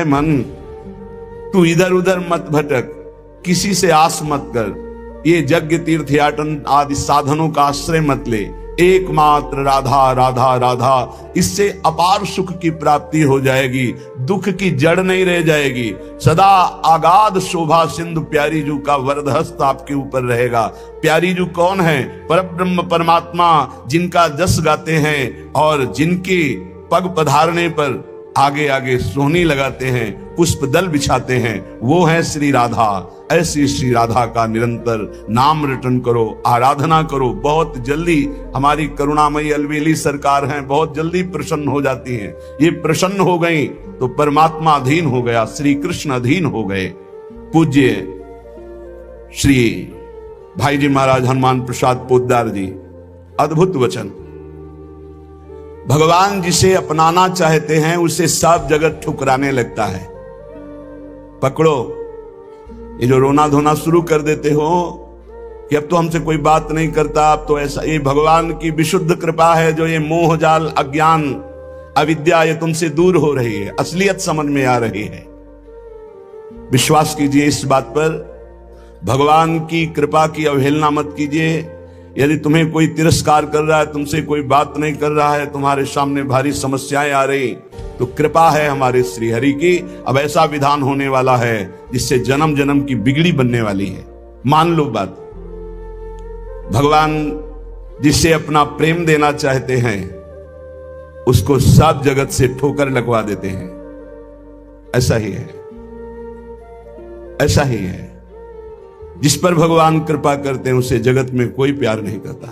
मन, तू इधर उधर मत भटक, किसी से आस मत कर, ये यज्ञ तीर्थयाटन आदि साधनों का आश्रय मत ले, एकमात्र राधा राधा राधा, इससे अपार सुख की प्राप्ति हो जाएगी, दुख की जड़ नहीं रह जाएगी। सदा आगाध शोभा सिंधु प्यारी जू का वरद हस्त आपके ऊपर रहेगा। प्यारी जू कौन है? परब्रह्म परमात्मा, जिनका जस गाते हैं और जिनके पग पधारने पर आगे आगे सोहनी लगाते हैं, पुष्प दल बिछाते हैं, वो है श्री राधा। ऐसी श्री राधा का निरंतर नाम रटन करो, आराधना करो। बहुत जल्दी हमारी करुणामयी अलवेली सरकार हैं, बहुत जल्दी प्रसन्न हो जाती हैं। ये प्रसन्न हो गई तो परमात्मा अधीन हो गया, श्री कृष्ण अधीन हो गए। पूज्य श्री भाई जी महाराज हनुमान प्रसाद पोद्दार जी, अद्भुत वचन। भगवान जिसे अपनाना चाहते हैं उसे सब जगत ठुकराने लगता है। पकड़ो, ये जो रोना धोना शुरू कर देते हो कि अब तो हमसे कोई बात नहीं करता, अब तो ऐसा, ये भगवान की विशुद्ध कृपा है जो ये मोह जाल अज्ञान अविद्या ये तुमसे दूर हो रही है, असलियत समझ में आ रही है। विश्वास कीजिए इस बात पर, भगवान की कृपा की अवहेलना मत कीजिए। यदि तुम्हें कोई तिरस्कार कर रहा है, तुमसे कोई बात नहीं कर रहा है, तुम्हारे सामने भारी समस्याएं आ रही, तो कृपा है हमारे श्री हरि की। अब ऐसा विधान होने वाला है जिससे जन्म जन्म की बिगड़ी बनने वाली है। मान लो बात, भगवान जिसे अपना प्रेम देना चाहते हैं उसको सब जगत से ठोकर लगवा देते हैं। ऐसा ही है, ऐसा ही है। जिस पर भगवान कृपा करते हैं उसे जगत में कोई प्यार नहीं करता,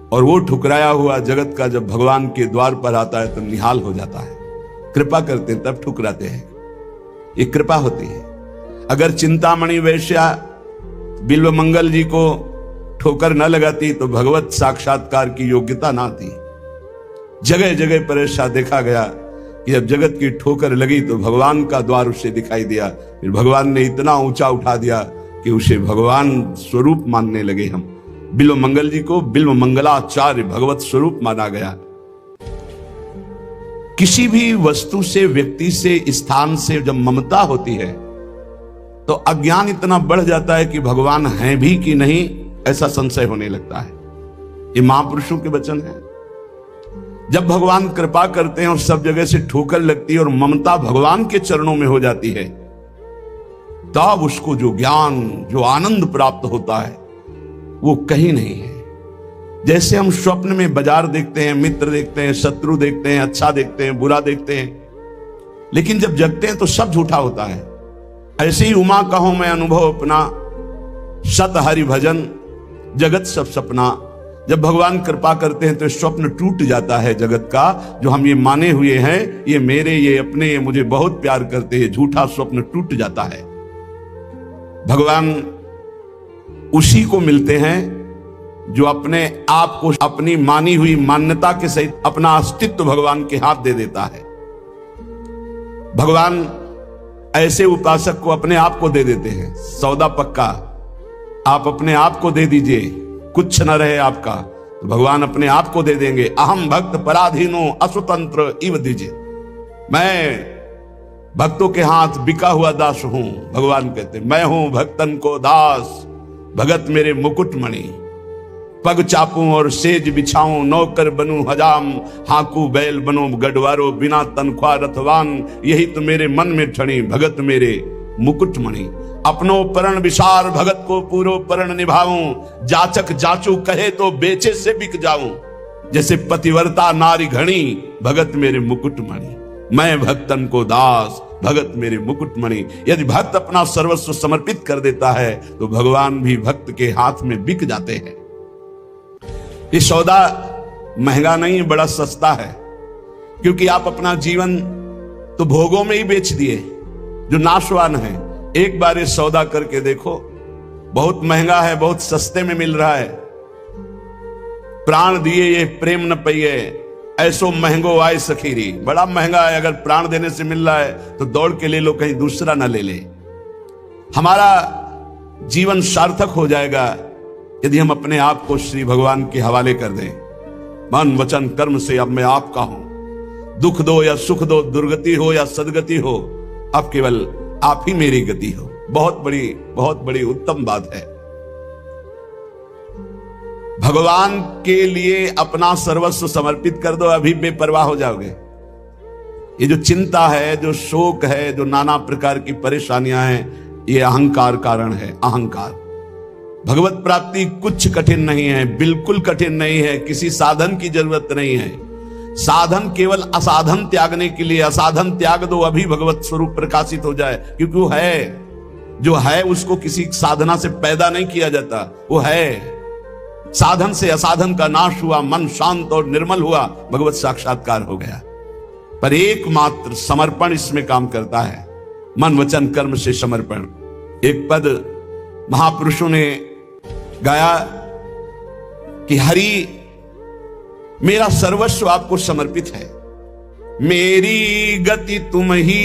और वो ठुकराया हुआ जगत का जब भगवान के द्वार पर आता है तो निहाल हो जाता है। कृपा करते हैं तब ठुकराते हैं, ये कृपा होती है। अगर चिंतामणि वैश्या बिल्व मंगल जी को ठोकर न लगाती तो भगवत साक्षात्कार की योग्यता ना थी। जगह जगह पर ऐसा देखा गया कि जब जगत की ठोकर लगी तो भगवान का द्वार उसे दिखाई दिया, फिर भगवान ने इतना ऊंचा उठा दिया कि उसे भगवान स्वरूप मानने लगे। हम बिल्व मंगल जी को बिल्व मंगलाचार्य भगवत स्वरूप माना गया। किसी भी वस्तु से, व्यक्ति से, स्थान से जब ममता होती है तो अज्ञान इतना बढ़ जाता है कि भगवान हैं भी कि नहीं ऐसा संशय होने लगता है। ये महापुरुषों के वचन है। जब भगवान कृपा करते हैं और सब जगह से ठोकर लगती है और ममता भगवान के चरणों में हो जाती है, तब उसको जो ज्ञान, जो आनंद प्राप्त होता है वो कहीं नहीं है। जैसे हम स्वप्न में बाजार देखते हैं, मित्र देखते हैं, शत्रु देखते हैं, अच्छा देखते हैं, बुरा देखते हैं, लेकिन जब जगते हैं तो सब झूठा होता है। ऐसे ही उमा कहो मैं अनुभव अपना, सत हरि भजन जगत सब सपना। जब भगवान कृपा करते हैं तो स्वप्न टूट जाता है जगत का, जो हम ये माने हुए हैं, ये मेरे, ये अपने, ये मुझे बहुत प्यार करते हैं, झूठा स्वप्न टूट जाता है। भगवान उसी को मिलते हैं जो अपने आप को, अपनी मानी हुई मान्यता के सहित अपना अस्तित्व भगवान के हाथ दे देता है। भगवान ऐसे उपासक को अपने आप को दे देते हैं। सौदा पक्का, आप अपने आप को दे दीजिए, कुछ न रहे आपका, तो भगवान अपने आप को दे देंगे। अहम भक्त पराधीनो असुतंत्र इव दीजिए, मैं भक्तों के हाथ बिका हुआ दास हूं। भगवान कहते मैं हूं भक्तन को दास, भगत मेरे मुकुटमणि। पग चापूं और सेज बिछाऊं, नौकर बनूं हजाम, हाकू बैल बनो गढ़वारो, बिना तनख्वाह रथवान, यही तो मेरे मन में ठणी, भगत मेरे मुकुटमणि। अपनो परण विसार, भगत को पूरो परण निभाऊं, जाचक जाचू कहे तो बेचे से बिक जाऊं, जैसे पतिव्रता नारी घणी, भगत मेरे मुकुटमणि। मैं भक्तन को दास, भगत मेरे मुकुटमणि। यदि भक्त अपना सर्वस्व समर्पित कर देता है तो भगवान भी भक्त के हाथ में बिक जाते हैं। ये सौदा महंगा नहीं, बड़ा सस्ता है, क्योंकि आप अपना जीवन तो भोगों में ही बेच दिए जो नाशवान है। एक बार ये सौदा करके देखो, बहुत महंगा है, बहुत सस्ते में मिल रहा है। प्राण दिए ये प्रेम न पइए, ऐसो महंगो आए सखीरी। बड़ा महंगा है, अगर प्राण देने से मिल रहा है तो दौड़ के ले लो, कहीं दूसरा ना ले ले। हमारा जीवन सार्थक हो जाएगा यदि हम अपने आप को श्री भगवान के हवाले कर दें। मन वचन कर्म से अब मैं आपका हूं, दुख दो या सुख दो, दुर्गति हो या सदगति हो, अब केवल आप ही मेरी गति हो। बहुत बड़ी उत्तम बात है। भगवान के लिए अपना सर्वस्व समर्पित कर दो, अभी बेपरवाह हो जाओगे। ये जो चिंता है, जो शोक है, जो नाना प्रकार की परेशानियां हैं, ये अहंकार कारण है। अहंकार। भगवत प्राप्ति कुछ कठिन नहीं है, बिल्कुल कठिन नहीं है, किसी साधन की जरूरत नहीं है। साधन केवल असाधन त्यागने के लिए। असाधन त्याग दो, अभी भगवत स्वरूप प्रकाशित हो जाए, क्योंकि वो है, जो है उसको किसी साधना से पैदा नहीं किया जाता, वो है। साधन से असाधन का नाश हुआ, मन शांत और निर्मल हुआ, भगवत साक्षात्कार हो गया। पर एकमात्र समर्पण इसमें काम करता है, मन वचन कर्म से समर्पण। एक पद महापुरुषों ने गाया कि हरि मेरा सर्वस्व आपको समर्पित है, मेरी गति तुम ही,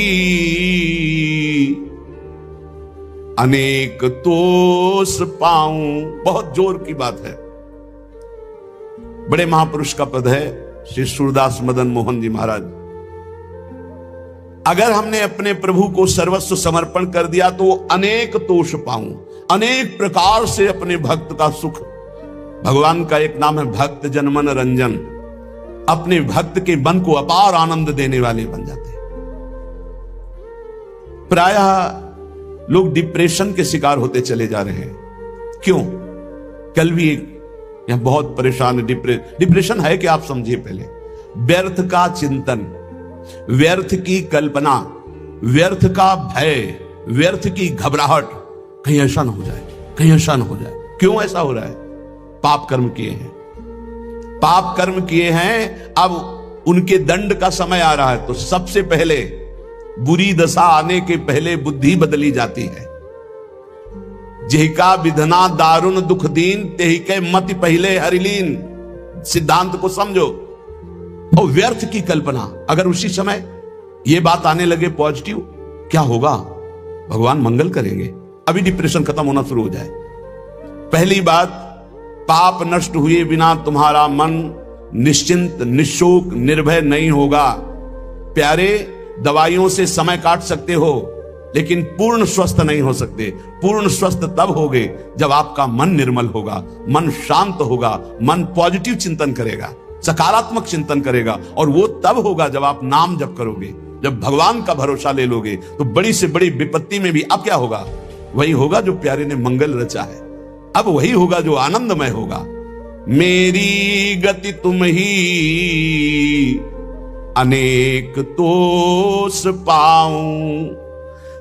अनेक तोष पाऊं। बहुत जोर की बात है, बड़े महापुरुष का पद है, श्री सूरदास मदन मोहन जी महाराज। अगर हमने अपने प्रभु को सर्वस्व समर्पण कर दिया तो अनेक तोष पाऊं, अनेक प्रकार से अपने भक्त का सुख। भगवान का एक नाम है भक्त जनमन रंजन। अपने भक्त के मन को अपार आनंद देने वाले बन जाते हैं। प्रायः लोग डिप्रेशन के शिकार होते चले जा रहे हैं। क्यों? कल भी एक यहां बहुत परेशान है। डिप्रेशन है कि आप समझिए पहले, व्यर्थ का चिंतन, व्यर्थ की कल्पना, व्यर्थ का भय, व्यर्थ की घबराहट, कहीं ऐसा ना हो जाए, कहीं ऐसा ना हो जाए। क्यों ऐसा हो रहा है? पाप कर्म किए हैं, पाप कर्म किए हैं, अब उनके दंड का समय आ रहा है। तो सबसे पहले बुरी दशा आने के पहले बुद्धि बदली जाती है। जेहिका विधना दारुण दुख दीन, तेहिके मति पहले हरिलीन। सिद्धांत को समझो। और व्यर्थ की कल्पना, अगर उसी समय यह बात आने लगे पॉजिटिव, क्या होगा? भगवान मंगल करेंगे, अभी डिप्रेशन खत्म होना शुरू हो जाए। पहली बात, पाप नष्ट हुए बिना तुम्हारा मन निश्चिंत, निशोक, निर्भय नहीं होगा। प्यारे, दवाइयों से समय काट सकते हो, लेकिन पूर्ण स्वस्थ नहीं हो सकते। पूर्ण स्वस्थ तब होगे जब आपका मन निर्मल होगा, मन शांत होगा, मन पॉजिटिव चिंतन करेगा, सकारात्मक चिंतन करेगा। और वो तब होगा जब आप नाम जप करोगे, जब भगवान का भरोसा ले लोगे। तो बड़ी से बड़ी विपत्ति में भी अब क्या होगा? वही होगा जो प्यारे ने मंगल रचा है। अब वही होगा जो आनंदमय होगा। मेरी गति तुम ही, अनेक तोष पाऊं।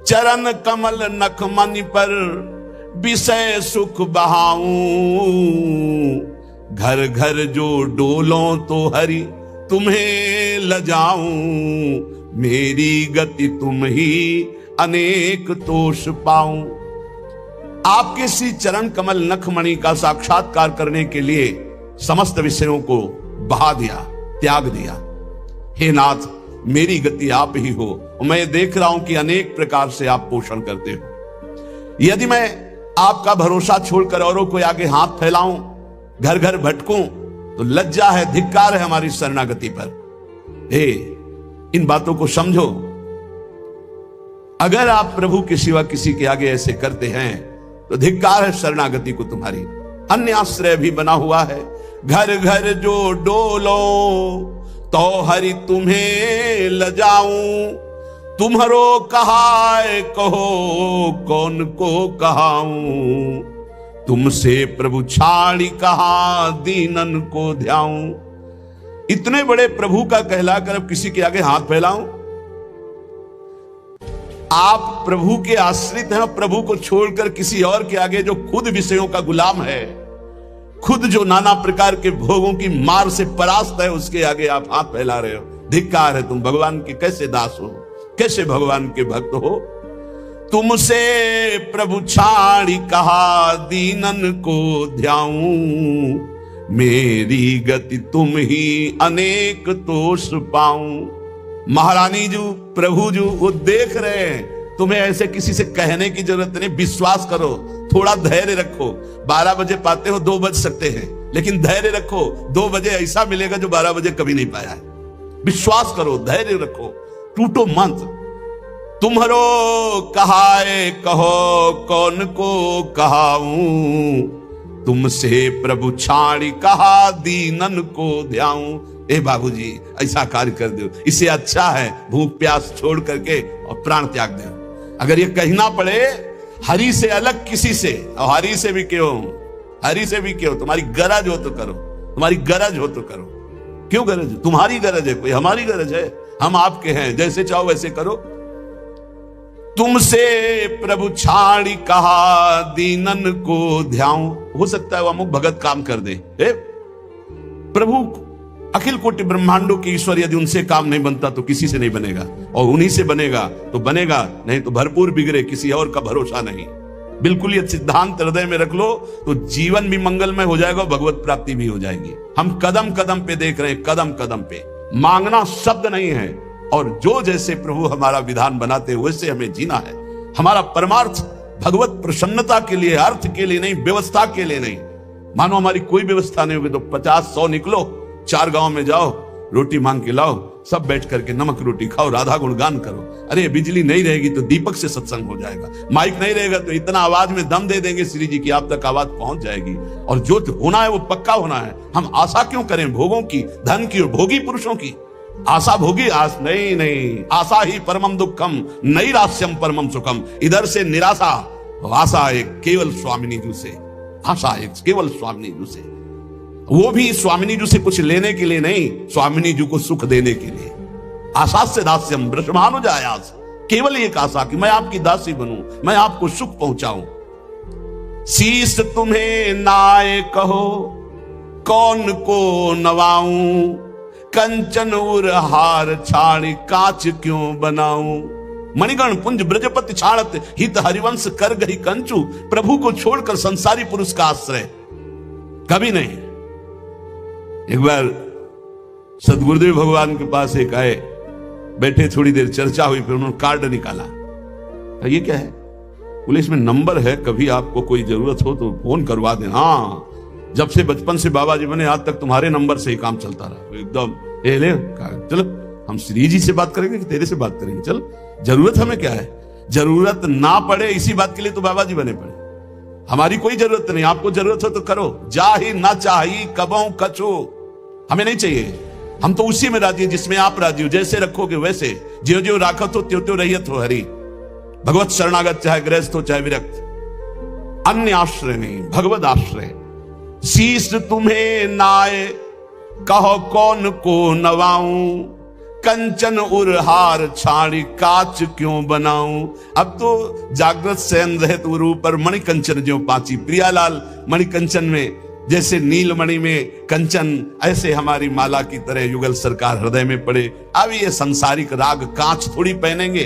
चरण कमल नख मनि पर, विषय सुख बहाऊं। घर घर जो डोलों तो हरि तुम्हें लजाऊं। मेरी गति तुम ही, अनेक तोष पाऊं। आपके श्री चरण कमल नखमणि का साक्षात्कार करने के लिए समस्त विषयों को बहा दिया, त्याग दिया। हे नाथ, मेरी गति आप ही हो। मैं देख रहा हूं कि अनेक प्रकार से आप पोषण करते हो। यदि मैं आपका भरोसा छोड़कर औरों को आगे हाथ फैलाऊं, घर घर भटकूं, तो लज्जा है, धिक्कार है हमारी शरणागति पर। हे, इन बातों को समझो। अगर आप प्रभु के सिवा किसी के आगे ऐसे करते हैं तो धिक्कार है शरणागति को तुम्हारी। अन्य आश्रय भी बना हुआ है। घर घर जो डोलो तो हरि तुम्हें लजाऊं। तुम्हारो कहाय कहो, कौन को कहाऊं। तुमसे प्रभु छाड़ी कहा, दीनन को ध्याऊं। इतने बड़े प्रभु का कहलाकर अब किसी के आगे हाथ फैलाऊं? आप प्रभु के आश्रित हैं, प्रभु को छोड़कर किसी और के आगे, जो खुद विषयों का गुलाम है, खुद जो नाना प्रकार के भोगों की मार से परास्त है, उसके आगे आप हाथ फैला रहे हो। धिक्कार है। तुम भगवान के कैसे दास हो, कैसे भगवान के भक्त हो? तुमसे प्रभु छाड़ी कहा, दीनन को ध्याऊं। मेरी गति तुम ही, अनेक तोष पाऊं। महारानी जी, प्रभु जी, वो देख रहे हैं। तुम्हें ऐसे किसी से कहने की जरूरत नहीं। विश्वास करो, थोड़ा धैर्य रखो। 12 बजे पाते हो, 2 बज सकते हैं, लेकिन धैर्य रखो। 2 बजे ऐसा मिलेगा जो 12 बजे कभी नहीं पाया है। विश्वास करो, धैर्य रखो, टूटो मत। तुम्हारो कहाए कहो कौन को कहाऊं, तुमसे प्रभु छाड़ी कहा दीनन को ध्याऊं। ए बाबूजी ऐसा कार्य कर दो, इससे अच्छा है भूख प्यास छोड़ करके और प्राण त्याग दो। अगर ये कहना पड़े हरि से अलग किसी से, और हरि से भी क्यों, हरि से भी क्यों, तुम्हारी गरज हो तो करो, तुम्हारी गरज हो तो करो। क्यों गरज? तुम्हारी गरज है, कोई हमारी गरज है? हम आपके हैं, जैसे चाहो वैसे करो। तुमसे प्रभु छाड़ी कहा दीनन को ध्याऊं। हो सकता है वो अमुक भगत काम कर दे। प्रभु अखिल कोटि ब्रह्मांडों के ईश्वर यदि उनसे काम नहीं बनता तो किसी से नहीं बनेगा, और उन्हीं से बनेगा तो बनेगा, नहीं तो भरपूर बिगड़े, किसी और का भरोसा नहीं। बिल्कुल ये सिद्धांत हृदय में रख लो तो जीवन भी मंगलमय हो जाएगा, भगवत प्राप्ति भी हो जाएगी। हम कदम कदम पे देख रहे हैं, कदम कदम पे। मांगना शब्द नहीं है, और जो जैसे प्रभु हमारा विधान बनाते हैं वैसे हमें जीना है। हमारा परमार्थ भगवत प्रसन्नता के लिए, अर्थ के लिए नहीं, व्यवस्था के लिए नहीं। मानो हमारी कोई व्यवस्था नहीं होगी तो 50-100 निकलो, 4 गांव में जाओ, रोटी मांग के लाओ, सब बैठ करके नमक रोटी खाओ, राधा गुणगान करो। अरे बिजली नहीं रहेगी तो दीपक से सत्संग हो जाएगा, माइक नहीं रहेगा तो इतना आवाज में दम दे देंगे श्री जी की, आप तक आवाज पहुंच जाएगी। और जो होना है वो पक्का होना है। हम आशा क्यों करें भोगों की, धन की और भोगी पुरुषों की? आशा भोगी आस नहीं, नहीं, आशा ही परमम दुखम नैराश्यम परमम सुखम। इधर से निराशा, आशा एक केवल स्वामिनी जी से, आशा एक केवल स्वामिनी जी से, वो भी स्वामिनी जी से कुछ लेने के लिए नहीं, स्वामिनी जी को सुख देने के लिए। आशा से दास्यम ब्रह्मानुजायास, केवल एक आशा कि मैं आपकी दासी बनूं, मैं आपको सुख पहुंचाऊं। शीश तुम्हें नाय कहो कौन को नवाऊं, कंचन उर हार छाड़ी कांच क्यों बनाऊं। मणिगण पुंज ब्रजपति छाड़त हित हरिवंश कर गई कंचू। प्रभु को छोड़कर संसारी पुरुष का आश्रय कभी नहीं। एक बार सदगुरुदेव भगवान के पास एक आए, बैठे, थोड़ी देर चर्चा हुई, फिर उन्होंने कार्ड निकाला। ये क्या है? बोले इसमें नंबर है, कभी आपको कोई जरूरत हो तो फोन करवा दें। हाँ, जब से बचपन से बाबा जी बने आज तक तुम्हारे नंबर से ही काम चलता रहा। एकदम ले चलो, हम श्री जी से बात करेंगे कि तेरे से बात करेंगे? चल, जरूरत हमें क्या है? जरूरत ना पड़े इसी बात के लिए तो बाबा जी बने पड़े। हमारी कोई जरूरत नहीं, आपको जरूरत हो तो करो। जा ही ना चाहिए कबों कछो, हमें नहीं चाहिए। हम तो उसी में राजी हैं जिसमें आप राजी हो। जैसे रखोगे वैसे, ज्यो ज्यो राखत हो त्यों त्यों रहियत हो हरि। भगवत शरणागत चाहे गृहस्थ हो चाहे विरक्त, अन्य आश्रय नहीं, भगवत आश्रय। शीश तुम्हें नाय कहो कौन को नवाऊं, कंचन उरहार छाड़ी काच क्यों बनाऊं। अब तो जागृत शयन रहत उर ऊपर मणि कंचन ज्यों पाची। प्रियालाल मणि कंचन में, जैसे नीलमणि में कंचन, ऐसे हमारी माला की तरह युगल सरकार हृदय में पड़े। अब ये सांसारिक राग कांच थोड़ी पहनेंगे।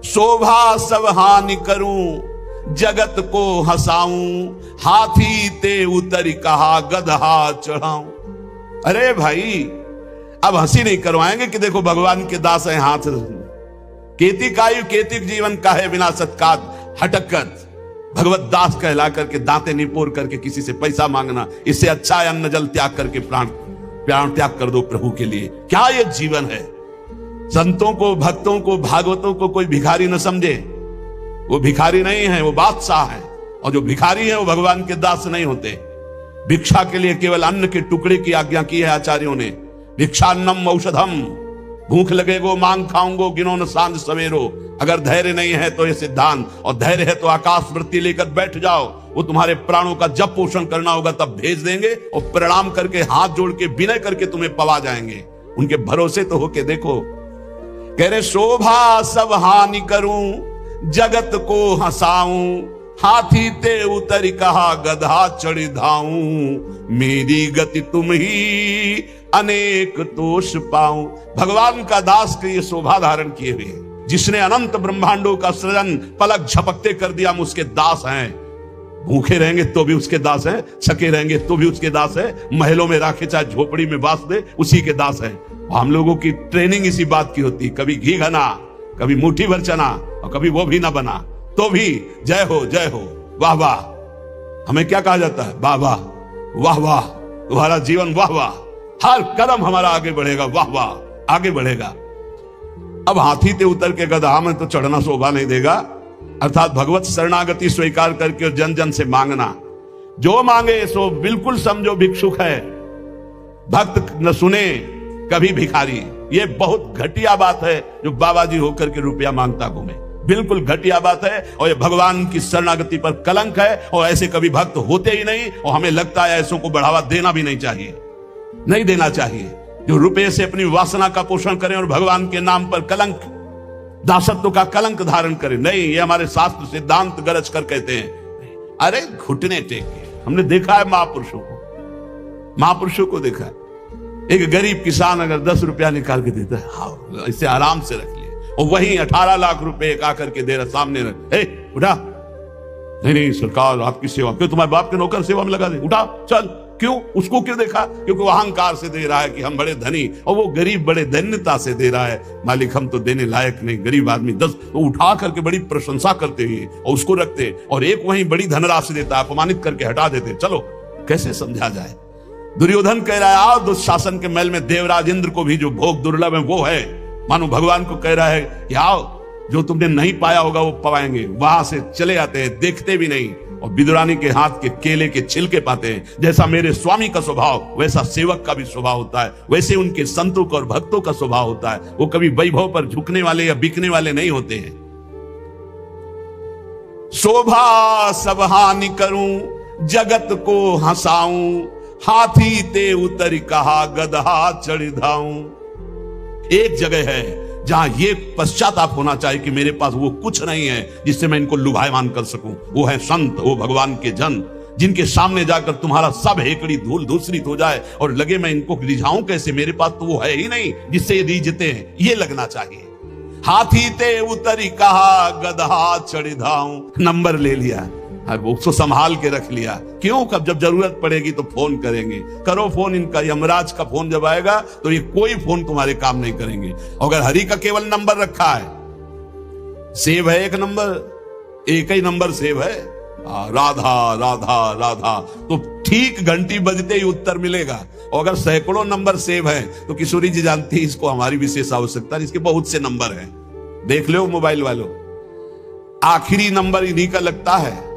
शोभा सब हानि करूं जगत को हंसाऊं, हाथी ते उतरी कहा गदहा चढ़ाऊं। अरे भाई, अब हंसी नहीं करवाएंगे कि देखो भगवान के दास हैं, हाथ केती कायु केतिक जीवन का है बिना सत्कात हटकत। भगवत दास कहला करके दांते निपोर करके किसी से पैसा मांगना, इससे अच्छा है अन्न जल त्याग करके प्राण त्याग कर दो प्रभु के लिए। क्या ये जीवन है? संतों को, भक्तों को, भागवतों को कोई भिखारी न समझे। वो भिखारी नहीं है, वो बादशाह है। और जो भिखारी है वो भगवान के दास नहीं होते। भिक्षा के लिए केवल अन्न के टुकड़े की आज्ञा की है आचार्यों ने। भिक्षान्नम औषधम, भूख लगेगो मांग खाऊंगो गिनो न सांझ सवेरो। अगर धैर्य नहीं है तो ये सिद्धांत, और धैर्य है तो आकाश वृत्ति लेकर बैठ जाओ। वो तुम्हारे प्राणों का जब पोषण करना होगा तब भेज देंगे, और प्रणाम करके हाथ जोड़ के विनय करके तुम्हें पवा जाएंगे। उनके भरोसे तो होके देखो। कह रहे शोभा सब हानि करूं जगत को हंसाऊं, हाथी ते उतरी कहा गधा चढ़ी धाऊं। मेरी गति तुम ही अनेक दोष पाऊं। भगवान का दास के ये शोभा धारण किए हुए, जिसने अनंत ब्रह्मांडों का सृजन पलक झपकते कर दिया, हम उसके दास हैं। भूखे रहेंगे तो भी उसके दास हैं, सके रहेंगे तो भी उसके दास हैं, महलों में राखे चाहे झोपड़ी में बास दे उसी के दास हैं। हम लोगों की ट्रेनिंग इसी बात की होती, कभी घी घना, कभी मुट्ठी भर चना, और कभी वो भी ना बना तो भी जय हो वाह वाह। हमें क्या कहा जाता है? वाह वाह वाह वाह, तुम्हारा जीवन वाह वाह, हर कदम हमारा आगे बढ़ेगा वाह वाह। आगे बढ़ेगा। अब हाथी ते उतर के गधा में तो चढ़ना शोभा नहीं देगा। अर्थात भगवत शरणागति स्वीकार करके और जन जन से मांगना, जो मांगे सो बिल्कुल समझो भिक्षुक है, भक्त न सुने कभी भिखारी। ये बहुत घटिया बात है जो बाबा जी होकर के रुपया मांगता घूमे, बिल्कुल घटिया बात है और ये भगवान की शरणागति पर कलंक है। और ऐसे कभी भक्त होते ही नहीं और हमें लगता है ऐसों को बढ़ावा देना भी नहीं चाहिए, नहीं देना चाहिए। जो रुपये से अपनी वासना का पोषण करें और भगवान के नाम पर कलंक, दासत्व का कलंक धारण करें, नहीं। ये हमारे शास्त्र सिद्धांत गरज कर कहते हैं। अरे घुटने टेके, हमने देखा है महापुरुषों को देखा है। एक गरीब किसान अगर 10 रुपया निकाल के देता है, हाँ इसे आराम से रख लिया, और वहीं 18 लाख रुपए आकर के दे रहा सामने रख, उठा, नहीं सरकार आपकी सेवा, क्यों तुम्हारे बाप के नौकर सेवा में लगा दे, उठा चल। क्यों? उसको क्यों देखा? क्योंकि वो अहंकार से दे रहा है कि हम बड़े धनी, और वो गरीब बड़े धन्यता से दे रहा है, मालिक हम तो देने लायक नहीं, गरीब आदमी 10, तो उठा करके बड़ी प्रशंसा करते हुए और उसको रखते, और एक वहीं बड़ी धनराशि देता, अपमानित करके हटा देते। चलो कैसे समझा जाए? दुर्योधन कह रहा है आओ दुशासन के महल में, देवराज इंद्र को भी जो भोग दुर्लभ है वो है, मानो भगवान को कह रहा है कि आओ जो तुमने नहीं पाया होगा वो पाएंगे। वहां से चले आते हैं, देखते भी नहीं, और विदुरानी के हाथ के केले के छिलके पाते हैं। जैसा मेरे स्वामी का स्वभाव वैसा सेवक का भी स्वभाव होता है, वैसे उनके संतों का और भक्तों का स्वभाव होता है। वो कभी वैभव पर झुकने वाले या बिकने वाले नहीं होते हैं। शोभा सब हानि करूं, जगत को हंसाऊं, हाथी ते उतर कहा गदहा चढ़ धाऊं। एक जगह है जहां ये पश्चाताप होना चाहिए कि मेरे पास वो कुछ नहीं है जिससे मैं इनको लुभायमान कर सकूं। वो है संत, वो भगवान के जन, जिनके सामने जाकर तुम्हारा सब हेकड़ी धूल धूसरित हो जाए और लगे मैं इनको रिझाऊं कैसे, मेरे पास तो वो है ही नहीं जिससे ये रिझते हैं, ये लगना चाहिए। हाथी ते उतरी कहा गदहा चढ़ धाऊं, नंबर ले लिया, वो उसको संभाल के रख लिया। क्यों? कब जब जरूरत पड़ेगी तो फोन करेंगे। करो फोन, इनका यमराज का फोन जब आएगा तो ये कोई फोन तुम्हारे काम नहीं करेंगे। अगर हरि का केवल नंबर रखा है, सेव है एक नंबर, एक ही नंबर सेव है, राधा राधा राधा, तो ठीक घंटी बजते ही उत्तर मिलेगा। और अगर सैकड़ों नंबर सेव है तो किशोरी जी जानती है इसको हमारी विशेष आवश्यकता है, इसके बहुत से नंबर हैं। देख लो मोबाइल वालों, आखिरी नंबर इन्हीं का लगता है,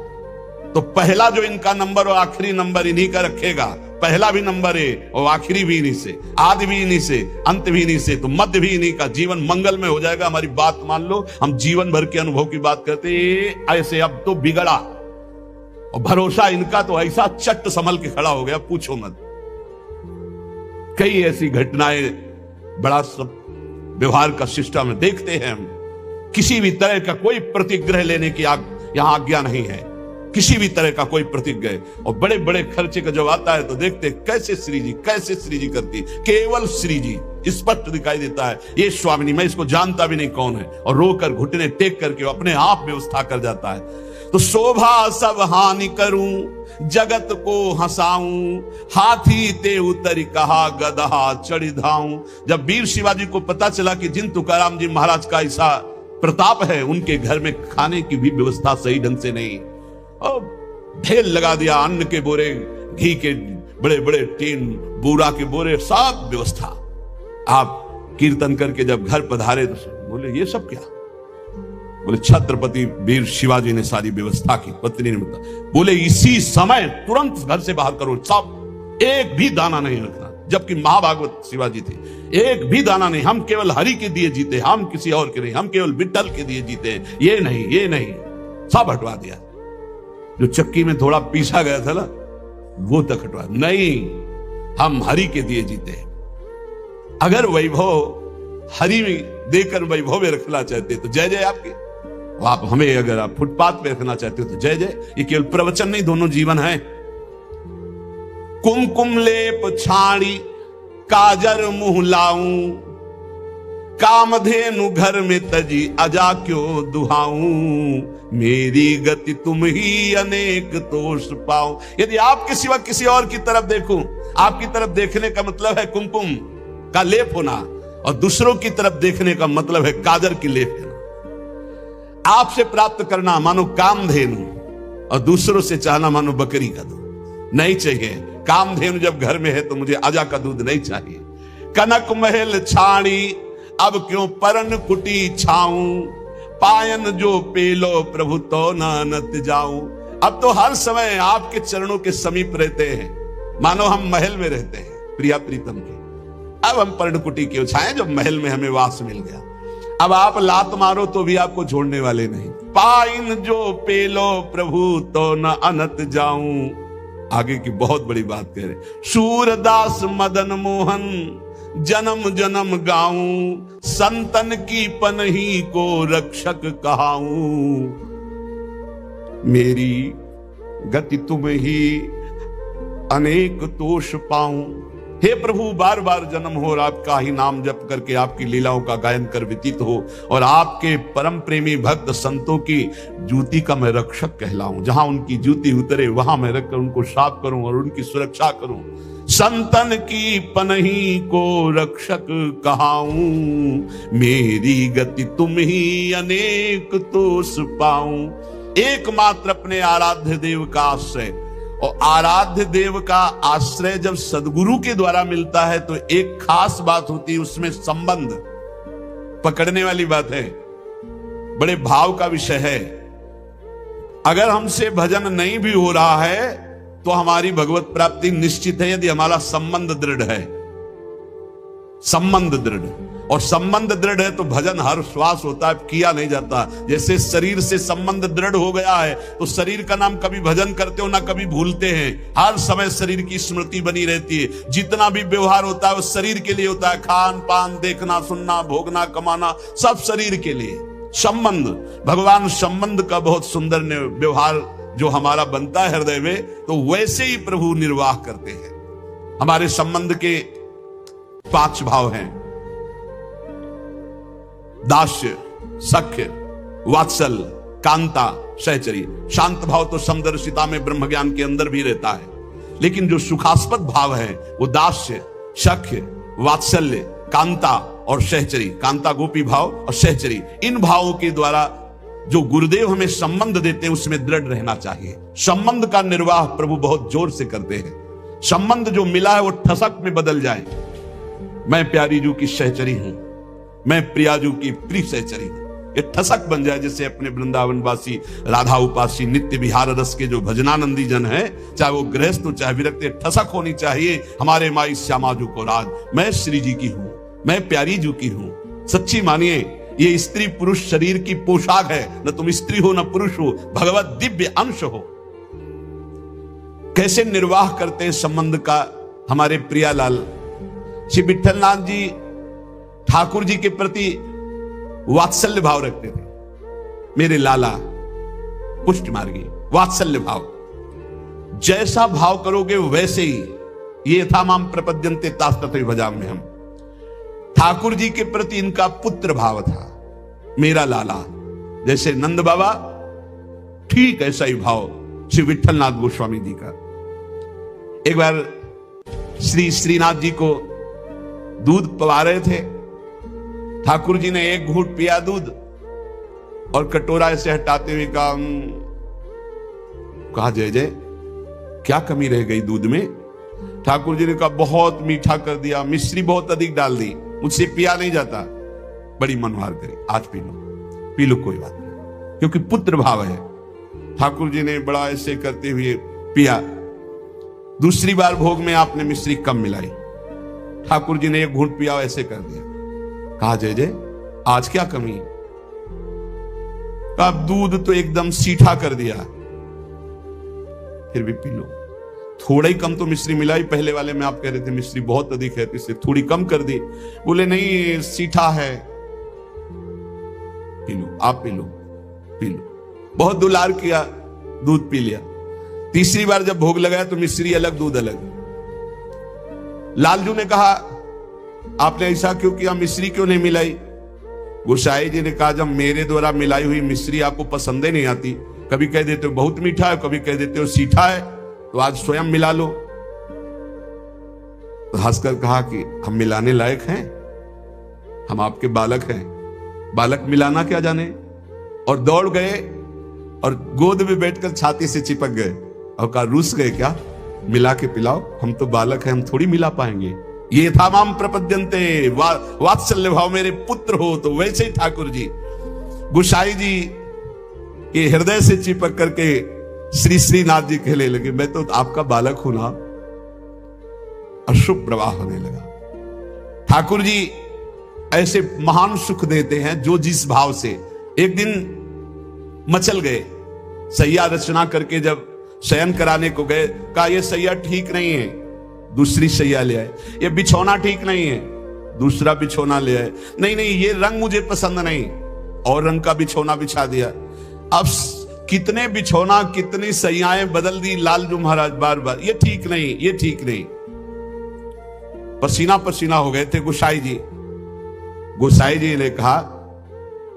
तो पहला जो इनका नंबर और आखिरी नंबर इन्हीं का रखेगा। पहला भी नंबर है और आखिरी भी इन्हीं से, आदि भी इन्हीं से, अंत भी इन्हीं से, तो मध्य भी इन्हीं का। जीवन मंगल में हो जाएगा। हमारी बात मान लो, हम जीवन भर के अनुभव की बात करते ऐसे, अब तो बिगड़ा और भरोसा इनका तो ऐसा चट संभल के खड़ा हो गया, पूछो मत। कई ऐसी घटनाएं बड़ा सब व्यवहार का सिस्टम देखते हैं हम। किसी भी तरह का कोई प्रतिग्रह लेने की यहां आज्ञा नहीं है, किसी भी तरह का कोई प्रतिज्ञा। और बड़े बड़े खर्चे का जब आता है तो देखते कैसे श्री जी करती, केवल श्री जी स्पष्ट दिखाई देता है। ये स्वामिनी, मैं इसको जानता भी नहीं कौन है, और रोकर घुटने टेक करके अपने आप व्यवस्था कर जाता है। तो शोभा सब हानि करूं, जगत को हंसाऊं, हाथी ते उतर कहा गदहा चढ़ धाऊं। जब वीर शिवाजी को पता चला कि जिन तुकाराम जी महाराज का ऐसा प्रताप है, उनके घर में खाने की भी व्यवस्था सही ढंग से नहीं, ढेर लगा दिया, अन्न के बोरे, घी के बड़े बड़े टीन, बूरा के बोरे, सब व्यवस्था। आप कीर्तन करके जब घर पधारे तो बोले ये सब क्या? बोले छत्रपति वीर शिवाजी ने सारी व्यवस्था की। पत्नी ने बताया, बोले इसी समय तुरंत घर से बाहर करो, सब, एक भी दाना नहीं रखना। जबकि महाभागवत शिवाजी थे, एक भी दाना नहीं, हम केवल हरि के दिए जीते, हम किसी और के नहीं, हम केवल विठ्ठल के दिए जीते, ये नहीं, सब हटवा दिया। जो चक्की में थोड़ा पीसा गया था ना, वो तक हटवा, नहीं, हम हरि के दिए जीते हैं। अगर वैभव हरि में देकर वैभव में रखना चाहते तो जय जय आपके, आप हमें अगर आप फुटपाथ पे रखना चाहते हो तो जय जय। ये केवल प्रवचन नहीं, दोनों जीवन है। कुमकुम लेप छाड़ी काजर मुंह लाऊं, कामधेनु घर में तजी अजा क्यों दुहाऊं, मेरी गति तुम ही अनेक तोष पाऊं। यदि आपके सिवा किसी और की तरफ देखूं, आपकी तरफ देखने का मतलब है कुमकुम का लेप होना, और दूसरों की तरफ देखने का मतलब है काजर की लेप होना। आपसे प्राप्त करना मानो कामधेनु, और दूसरों से चाहना मानो बकरी का दूध। नहीं चाहिए। कामधेनु जब घर में है तो मुझे अजा का दूध नहीं चाहिए। कनक महल छाणी अब क्यों परन कुटी छाऊं, पायन जो पेलो प्रभु तो नानत जाऊं। अब तो हर समय आपके चरणों के समीप रहते हैं, मानो हम महल में रहते हैं प्रिया प्रीतम के। अब हम पर्णकुटी क्यों छाएं जब महल में हमें वास मिल गया। अब आप लात मारो तो भी आपको छोड़ने वाले नहीं। पाइन जो पेलो प्रभु तो न अनत जाऊं। आगे की बहुत बड़ी बात कह रहे, सूरदास मदन मोहन जन्म जन्म गाऊं, संतन की पनही को रक्षक कहाऊं। मेरी गति तुम ही अनेक तोष पाऊं। हे प्रभु, बार बार जन्म हो और आपका ही नाम जप करके आपकी लीलाओं का गायन कर व्यतीत हो, और आपके परम प्रेमी भक्त संतों की जूती का मैं रक्षक कहलाऊं। जहां उनकी जूती उतरे वहां मैं रखकर उनको साफ करूं और उनकी सुरक्षा करूं। संतन की पनही को रक्षक कहाऊं, मेरी गति तुम ही अनेक तोष पाऊं। एकमात्र अपने आराध्य देव का आश्रय, और आराध्य देव का आश्रय जब सदगुरु के द्वारा मिलता है तो एक खास बात होती है, उसमें संबंध पकड़ने वाली बात है, बड़े भाव का विषय है। अगर हमसे भजन नहीं भी हो रहा है तो हमारी भगवत प्राप्ति निश्चित है, यदि हमारा संबंध दृढ़ है। संबंध दृढ़, और संबंध दृढ़ है तो भजन हर श्वास होता है, किया नहीं जाता। जैसे शरीर से संबंध दृढ़ हो गया है तो शरीर का नाम कभी भजन करते हो ना कभी भूलते हैं, हर समय शरीर की स्मृति बनी रहती है। जितना भी व्यवहार होता है वो शरीर के लिए होता है, खान पान, देखना सुनना, भोगना कमाना, सब शरीर के लिए। संबंध, भगवान संबंध का बहुत सुंदर व्यवहार जो हमारा बनता है हृदय में, तो वैसे ही प्रभु निर्वाह करते हैं। हमारे संबंध के 5 भाव हैं, दास्य, सख्य, वात्सल, कांता, सहचर्य। शांत भाव तो समदर्शिता में ब्रह्म ज्ञान के अंदर भी रहता है, लेकिन जो सुखास्पद भाव है वो दास्य, सख्य, वात्सल्य, कांता और सहचरी। कांता गोपी भाव और सहचरी, इन भावों के द्वारा जो गुरुदेव हमें संबंध देते हैं उसमें दृढ़ रहना चाहिए। संबंध का निर्वाह प्रभु बहुत जोर से करते हैं। संबंध जो मिला है वो ठसक में बदल जाए। मैं प्यारी जू की सहचरी हूं, मैं प्रियाजू की प्रिय सहचरी हूं, ये ठसक बन जाए। जैसे अपने वृंदावन वासी राधा उपासी नित्य विहार रस के जो भजनानंदी जन है, चाहे वो गृहस्थ हो चाहे विरक्त, ठसक होनी चाहिए हमारे माई श्यामाजू को राज। मैं श्री जी की हूं, मैं प्यारी जू की हूं। सच्ची मानिए, ये स्त्री पुरुष शरीर की पोशाक है, न तुम स्त्री हो न पुरुष हो, भगवत दिव्य अंश हो। कैसे निर्वाह करते हैं संबंध का हमारे प्रियालाल श्री विठलनाथ जी ठाकुर जी के प्रति वात्सल्य भाव रखते थे। मेरे लाला पुष्ट मार्गी, वात्सल्य भाव, जैसा भाव करोगे वैसे ही। ये था माम प्रपद्यन्ते तास्ततो भजाम्य हम। ठाकुर जी के प्रति इनका पुत्र भाव था, मेरा लाला। जैसे नंद बाबा, ठीक ऐसा ही भाव श्री विठलनाथ गोस्वामी जी का। एक बार श्री श्रीनाथ जी को दूध पिला रहे थे, ठाकुर जी ने एक घूंट पिया दूध और कटोरा ऐसे हटाते हुए कहा जय जय, क्या कमी रह गई दूध में? ठाकुर जी ने कहा बहुत मीठा कर दिया, मिश्री बहुत अधिक डाल दी, मुझसे पिया नहीं जाता। बड़ी मनोहार करी, आज पी लो कोई बात नहीं, क्योंकि पुत्र भाव है। ठाकुर जी ने बड़ा ऐसे करते हुए पिया। दूसरी बार भोग में आपने मिश्री कम मिलाई, ठाकुर जी ने एक घूंट पिया, ऐसे कर दिया। कहा जय जय, आज क्या कमी? कहा दूध तो एकदम सीठा कर दिया, फिर भी पी लो। थोड़ा ही कम तो मिश्री मिलाई, पहले वाले में आप कह रहे थे मिश्री बहुत अधिक है, इसलिए थोड़ी कम कर दी। बोले नहीं सीठा है, पी लो, आप पी लो, पी लो। बहुत दुलार किया, दूध पी लिया। तीसरी बार जब भोग लगाया तो मिश्री अलग दूध अलग। लालजू ने कहा आपने ऐसा क्यों किया, मिश्री क्यों नहीं मिलाई? गोसाई जी ने कहा जब मेरे द्वारा मिलाई हुई मिश्री आपको पसंद ही नहीं आती, कभी कह देते हो बहुत मीठा है, कभी कह देते हो सीठा है, तो आज स्वयं मिला लो। तो हंसकर कहा कि हम मिलाने लायक हैं, हम आपके बालक हैं, बालक मिलाना क्या जाने। और दौड़ गए और गोद में बैठकर छाती से चिपक गए और कहा रूस गए क्या, मिला के पिलाओ, हम तो बालक हैं, हम थोड़ी मिला पाएंगे। ये था माम प्रपद्यन्ते, वात्सल्य भाव मेरे पुत्र हो। तो वैसे ही ठाकुर जी गोसाई जी के हृदय से चिपक करके श्री श्रीनाथ जी कहने लगे, मैं तो आपका बालक हूं ना। अश्रु प्रवाह होने लगा। ठाकुर जी ऐसे महान सुख देते हैं जो जिस भाव से। एक दिन मचल गए, सैया रचना करके जब शयन कराने को गए, कहा यह सैया ठीक नहीं है, दूसरी सैया ले आए। ये बिछौना ठीक नहीं है, दूसरा बिछौना ले आए। नहीं नहीं, ये रंग मुझे पसंद नहीं, और रंग का बिछौना बिछा दिया। अब कितने बिछौना, कितनी सैयाएं बदल दी लालजू महाराज बार बार, ये ठीक नहीं, ये ठीक नहीं। पसीना पसीना हो गए थे गोसाई जी। गोसाई जी ने कहा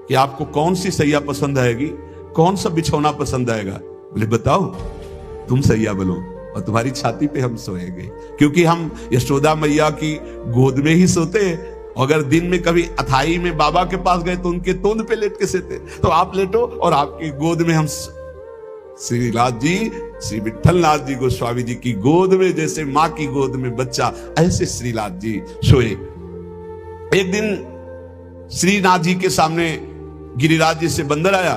कि आपको कौन सी सैया पसंद आएगी, कौन सा बिछौना पसंद आएगा? बोले बताओ, तुम सैया बोलो और तुम्हारी छाती पे हम सोएंगे, क्योंकि हम यशोदा मैया की गोद में ही सोते। अगर दिन में कभी अथाई में बाबा के पास गए तो उनके तोंद पे लेट के सोते। तो आप लेटो और आपकी गोद में हम। श्रीनाथ जी, श्री विठलनाथ जी गोस्वामी जी की गोद में जैसे मां की गोद में बच्चा, ऐसे श्रीनाथ जी सोए। एक दिन श्रीनाथ जी के सामने गिरिराज जी से बंदर आया,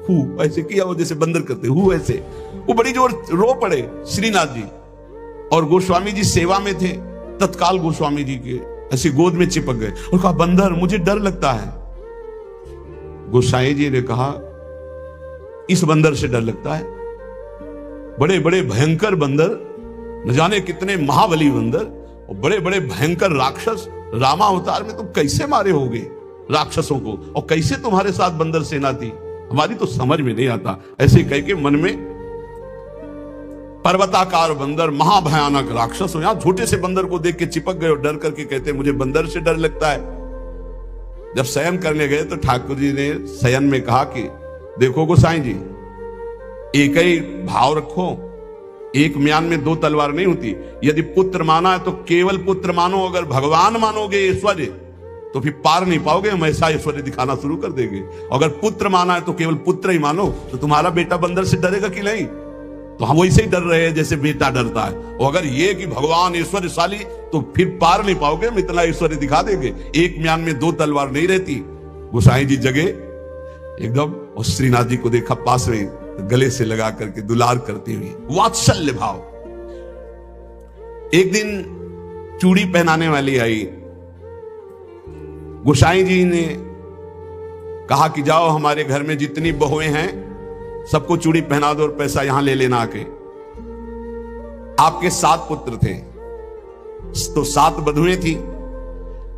हु ऐसे किया, वो जैसे बंदर करते हु ऐसे, वो बड़ी जोर रो पड़े श्रीनाथ जी। और गोस्वामी जी सेवा में थे, तत्काल गोस्वामी जी के ऐसे गोद में चिपक गए और कहा, बंदर मुझे डर लगता है। गोसाई जी ने कहा, इस बंदर से डर लगता है? बड़े बड़े भयंकर बंदर, न जाने कितने महाबली बंदर और बड़े बड़े भयंकर राक्षस रामा अवतार में तुम कैसे मारे होगे राक्षसों को, और कैसे तुम्हारे साथ बंदर सेना थी, हमारी तो समझ में नहीं आता। ऐसे कह के मन में पर्वताकार बंदर, महाभयानक राक्षस हो, यहां छोटे से बंदर को देख के चिपक गए और डर करके कहते मुझे बंदर से डर लगता है। जब शयन करने गए तो ठाकुर जी ने शयन में कहा कि देखो गोसाई जी, एक ही भाव रखो, एक म्यान में दो तलवार नहीं होती। यदि पुत्र माना है तो केवल पुत्र मानो, अगर भगवान मानोगे ऐश्वर्य तो फिर पार नहीं पाओगे, हम ऐसा ऐश्वर्य दिखाना शुरू कर देंगे। अगर पुत्र माना है तो केवल पुत्र ही मानो, तो तुम्हारा बेटा बंदर से डरेगा कि नहीं? तो हम वैसे ही डर रहे हैं जैसे बेटा डरता है। और अगर ये कि भगवान ऐश्वर्यशाली, तो फिर पार नहीं पाओगे, हम इतना ऐश्वर्य दिखा देंगे। एक म्यान में दो तलवार नहीं रहती। गोसाई जी जगे एकदम, और श्रीनाथ जी को देखा पास में, तो गले से लगा करके दुलार करते हुए, वात्सल्य भाव। एक दिन चूड़ी पहनाने वाली आई। गोसाई जी ने कहा कि जाओ हमारे घर में जितनी बहुएं हैं सबको चूड़ी पहना दो और पैसा यहां ले लेना आके। आपके 7 पुत्र थे तो 7 बधुएं थी।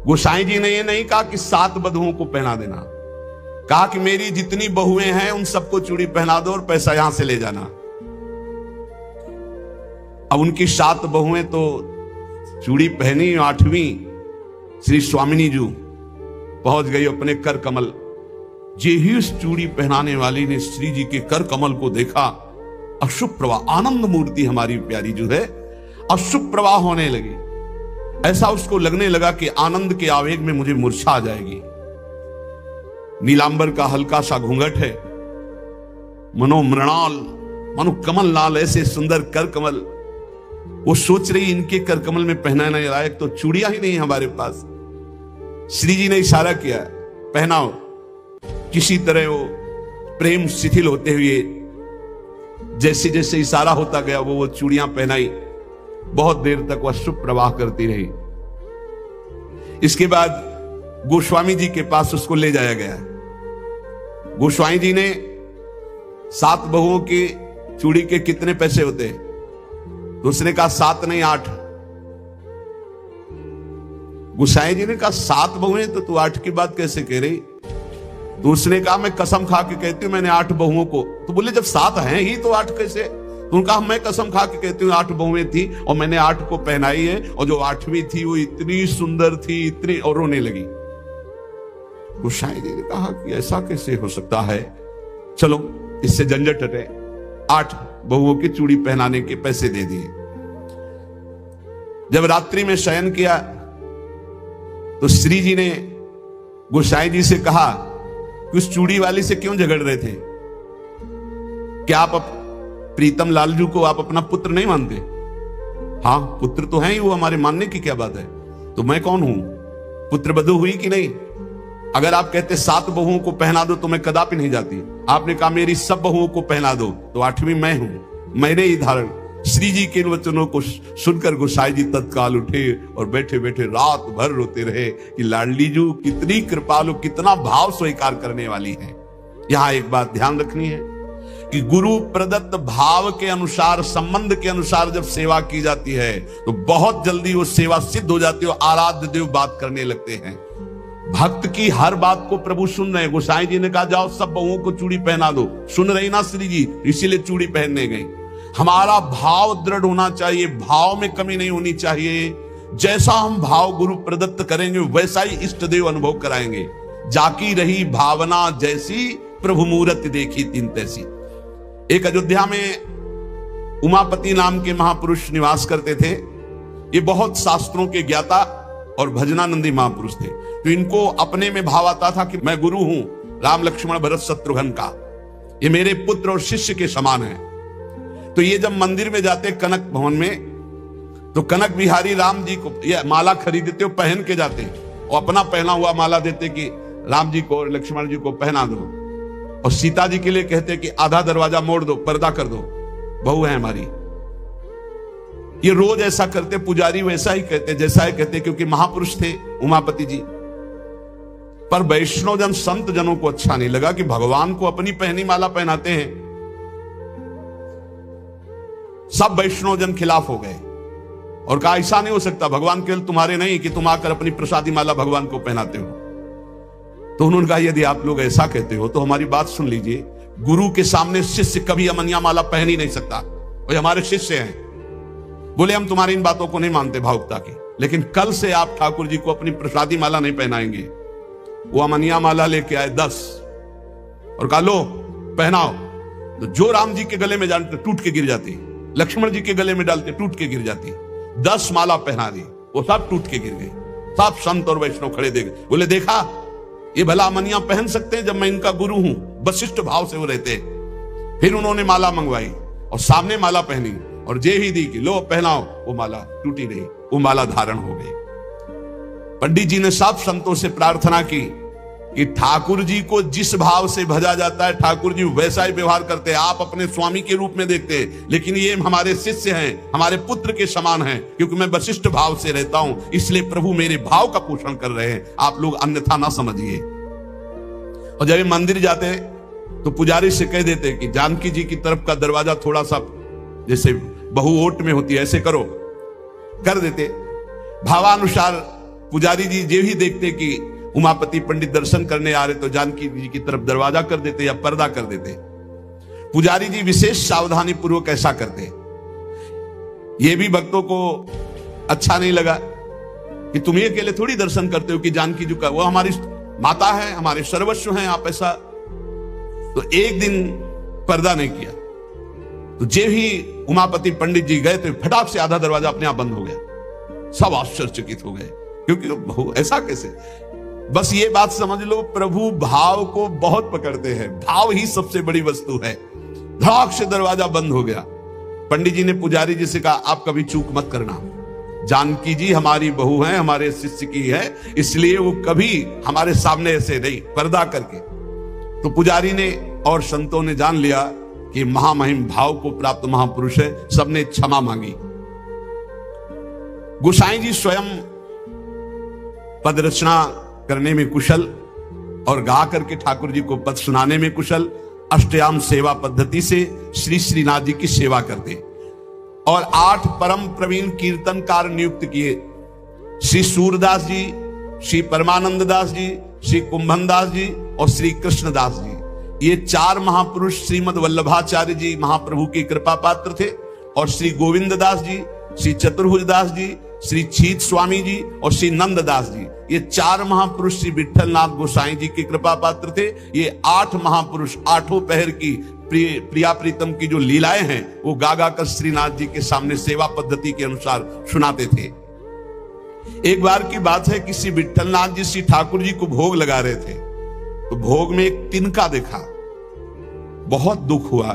गोसाई जी ने यह नहीं कहा कि 7 बधुओं को पहना देना, कहा कि मेरी जितनी बहुएं हैं उन सबको चूड़ी पहना दो और पैसा यहां से ले जाना। अब उनकी 7 बहुएं तो चूड़ी पहनी, 8वीं श्री स्वामिनी जी पहुंच गई अपने कर कमल। जे ही उस चूड़ी पहनाने वाली ने श्री जी के कर कमल को देखा, अश्रु प्रवाह, आनंद मूर्ति हमारी प्यारी जो है, अश्रु प्रवाह होने लगी। ऐसा उसको लगने लगा कि आनंद के आवेग में मुझे मूर्छा आ जाएगी। नीलांबर का हल्का सा घूंघट है, मनो मृणाल, मनो कमल लाल, ऐसे सुंदर कर कमल। वो सोच रही इनके कर कमल में पहनाने लायक तो चूड़ियां ही नहीं हमारे पास। श्री जी ने इशारा किया, पहनाओ। किसी तरह वो प्रेम शिथिल होते हुए जैसे जैसे इशारा होता गया वो चूड़ियां पहनाई। बहुत देर तक वह अश्रु प्रवाह करती रही। इसके बाद गोस्वामी जी के पास उसको ले जाया गया। गोस्वामी जी ने 7 बहुओं की चूड़ी के कितने पैसे होते? तो उसने कहा 7 नहीं 8। गोसाई जी ने कहा 7 बहुएं तो तू 8 की बात कैसे कह रही? तो उसने कहा मैं कसम खा के कहती हूँ मैंने 8 बहुओं को। तो बोले जब 7 हैं ही तो 8 कैसे? तो उनका मैं कसम खा के कहती हूँ 8 बहुएं थी और मैंने 8 को पहनाई है, और जो 8वीं थी वो इतनी सुंदर थी, इतनी, और रोने लगी। गोसाई जी ने कहा कि ऐसा कैसे हो सकता है, चलो इससे झंझट हटे। 8 बहुओं की चूड़ी पहनाने के पैसे दे दिए। जब रात्रि में शयन किया तो श्री जी ने गोसाई जी से कहा कि उस चूड़ी वाली से क्यों झगड़ रहे थे? क्या आप प्रीतम लालजू को आप अपना पुत्र नहीं मानते? हाँ पुत्र तो है ही वो, हमारे मानने की क्या बात है। तो मैं कौन हूं? पुत्रवधू हुई कि नहीं? अगर आप कहते 7 बहुओं को पहना दो तो मैं कदापि नहीं जाती। आपने कहा मेरी सब बहुओं को पहना दो, तो 8वीं मैं हूं, मैंने ही धारण। श्री जी के इन वचनों को सुनकर गोसाई जी तत्काल उठे और बैठे बैठे रात भर रोते रहे कि लाडली जू कितनी कृपालु, कितना भाव स्वीकार करने वाली है। यहां एक बात ध्यान रखनी है कि गुरु प्रदत्त भाव के अनुसार, संबंध के अनुसार जब सेवा की जाती है तो बहुत जल्दी वो सेवा सिद्ध हो जाती है। आराध्य देव बात करने लगते हैं। भक्त की हर बात को प्रभु सुन रहे हैं। गोसाई जी ने कहा जाओ सब बहुओं को चूड़ी पहना दो, सुन रही ना श्री जी, इसीलिए चूड़ी पहनने गई। हमारा भाव दृढ़ होना चाहिए, भाव में कमी नहीं होनी चाहिए। जैसा हम भाव गुरु प्रदत्त करेंगे वैसा ही इष्ट देव अनुभव कराएंगे। जाकी रही भावना जैसी, प्रभु मूर्ति देखी तीन तैसी। एक अयोध्या में उमापति नाम के महापुरुष निवास करते थे। ये बहुत शास्त्रों के ज्ञाता और भजनानंदी महापुरुष थे। तो इनको अपने में भाव आता था कि मैं गुरु हूं राम लक्ष्मण भरत शत्रुघ्न का, ये मेरे पुत्र और शिष्य के समान है। तो ये जब मंदिर में जाते कनक भवन में, तो कनक बिहारी राम जी को ये माला खरीदते हो, पहन के जाते और अपना पहना हुआ माला देते कि राम जी को और लक्ष्मण जी को पहना दो। और सीता जी के लिए कहते कि आधा दरवाजा मोड़ दो, पर्दा कर दो, बहू है हमारी। ये रोज ऐसा करते। पुजारी वैसा ही कहते, जैसा ही कहते, क्योंकि महापुरुष थे उमापति जी। पर वैष्णव जन, संत जनों को अच्छा नहीं लगा कि भगवान को अपनी पहनी माला पहनाते हैं। सब वैष्णव जन खिलाफ हो गए और कहा ऐसा नहीं हो सकता, भगवान केवल तुम्हारे नहीं कि तुम आकर अपनी प्रसादी माला भगवान को पहनाते हो। तो उन्होंने कहा यदि आप लोग ऐसा कहते हो तो हमारी बात सुन लीजिए। गुरु के सामने शिष्य कभी अमनिया माला पहन ही नहीं सकता, वो हमारे शिष्य हैं। बोले हम तुम्हारी इन बातों को नहीं मानते भावुकता की, लेकिन कल से आप ठाकुर जी को अपनी प्रसादी माला नहीं पहनाएंगे। वो अमनिया माला लेके आए 10 और कहा लो पहनाओ। तो जो राम जी के गले में डालते टूट के गिर जाती, लक्ष्मण जी के गले में डालते टूट के गिर जाती। 10 माला पहना दी, वो सब टूट के गिर गई। सब संत और वैष्णव खड़े देख, बोले देखा ये भला अमनिया पहन सकते हैं जब मैं इनका गुरु हूं। वशिष्ठ भाव से वो रहते। फिर उन्होंने माला मंगवाई और सामने माला पहनी और जे ही दी कि लो पहनाओ। वो माला टूटी नहीं, वो माला धारण हो गई। पंडित जी ने सब संतों से प्रार्थना की कि ठाकुर जी को जिस भाव से भजा जाता है ठाकुर जी वैसा ही व्यवहार करते हैं। आप अपने स्वामी के रूप में देखते हैं, लेकिन ये हमारे शिष्य हैं, हमारे पुत्र के समान हैं। क्योंकि मैं वशिष्ठ भाव से रहता हूं, इसलिए प्रभु मेरे भाव का पोषण कर रहे हैं, आप लोग अन्यथा ना समझिए। और जब ये मंदिर जाते तो पुजारी से कह देते कि जानकी जी की तरफ का दरवाजा थोड़ा सा जैसे बहु ओट में होती है ऐसे करो, कर देते। भावानुसार पुजारी जी जे ही देखते कि उमापति पंडित दर्शन करने आ रहे तो जानकी जी की तरफ दरवाजा कर देते या पर्दा कर देते। पुजारी जी विशेष सावधानी पूर्वक ऐसा करते। ये भी भक्तों को अच्छा नहीं लगा कि तुम ये अकेले थोड़ी दर्शन करते हो कि जानकी जी का, वो हमारी माता है, हमारे सर्वस्व हैं, आप ऐसा। तो एक दिन पर्दा नहीं किया तो जे ही उमापति पंडित जी गए तो फटाक से आधा दरवाजा अपने आप बंद हो गया। सब आश्चर्यचकित हो गए क्योंकि ऐसा कैसे। बस ये बात समझ लो, प्रभु भाव को बहुत पकड़ते हैं, भाव ही सबसे बड़ी वस्तु है। धड़ाक से दरवाजा बंद हो गया। पंडित जी ने पुजारी जी से कहा आप कभी चूक मत करना, जानकी जी हमारी बहू है, हमारे शिष्य की है, इसलिए वो कभी हमारे सामने ऐसे नहीं, पर्दा करके। तो पुजारी ने और संतों ने जान लिया कि महामहिम भाव को प्राप्त महापुरुष है, सबने क्षमा मांगी। गोसाई जी स्वयं पद रचना करने में कुशल और गा करके ठाकुर जी को पद सुनाने में कुशल। अष्टयाम सेवा पद्धति से श्री श्रीनाथ जी की सेवा करते और 8 परम प्रवीण कीर्तनकार नियुक्त किए। श्री सूरदास जी, श्री परमानंद दास जी, श्री कुंभन दास जी और श्री कृष्णदास जी, ये 4 महापुरुष श्रीमद वल्लभाचार्य जी महाप्रभु की कृपा पात्र थे। और श्री गोविंद दास जी, श्री चतुर्भुज दास जी, श्री छीत स्वामी जी और श्री नंददास जी, ये 4 महापुरुष श्री विठलनाथ गोसाई जी की कृपा पात्र थे। ये 8 महापुरुष 8 पहर की प्रिया प्रीतम की जो लीलाएं हैं वो गा गा कर श्रीनाथ जी के सामने सेवा पद्धति के अनुसार सुनाते थे। एक बार की बात है कि श्री विठलनाथ जी श्री ठाकुर जी को भोग लगा रहे थे तो भोग में एक तिनका देखा। बहुत दुख हुआ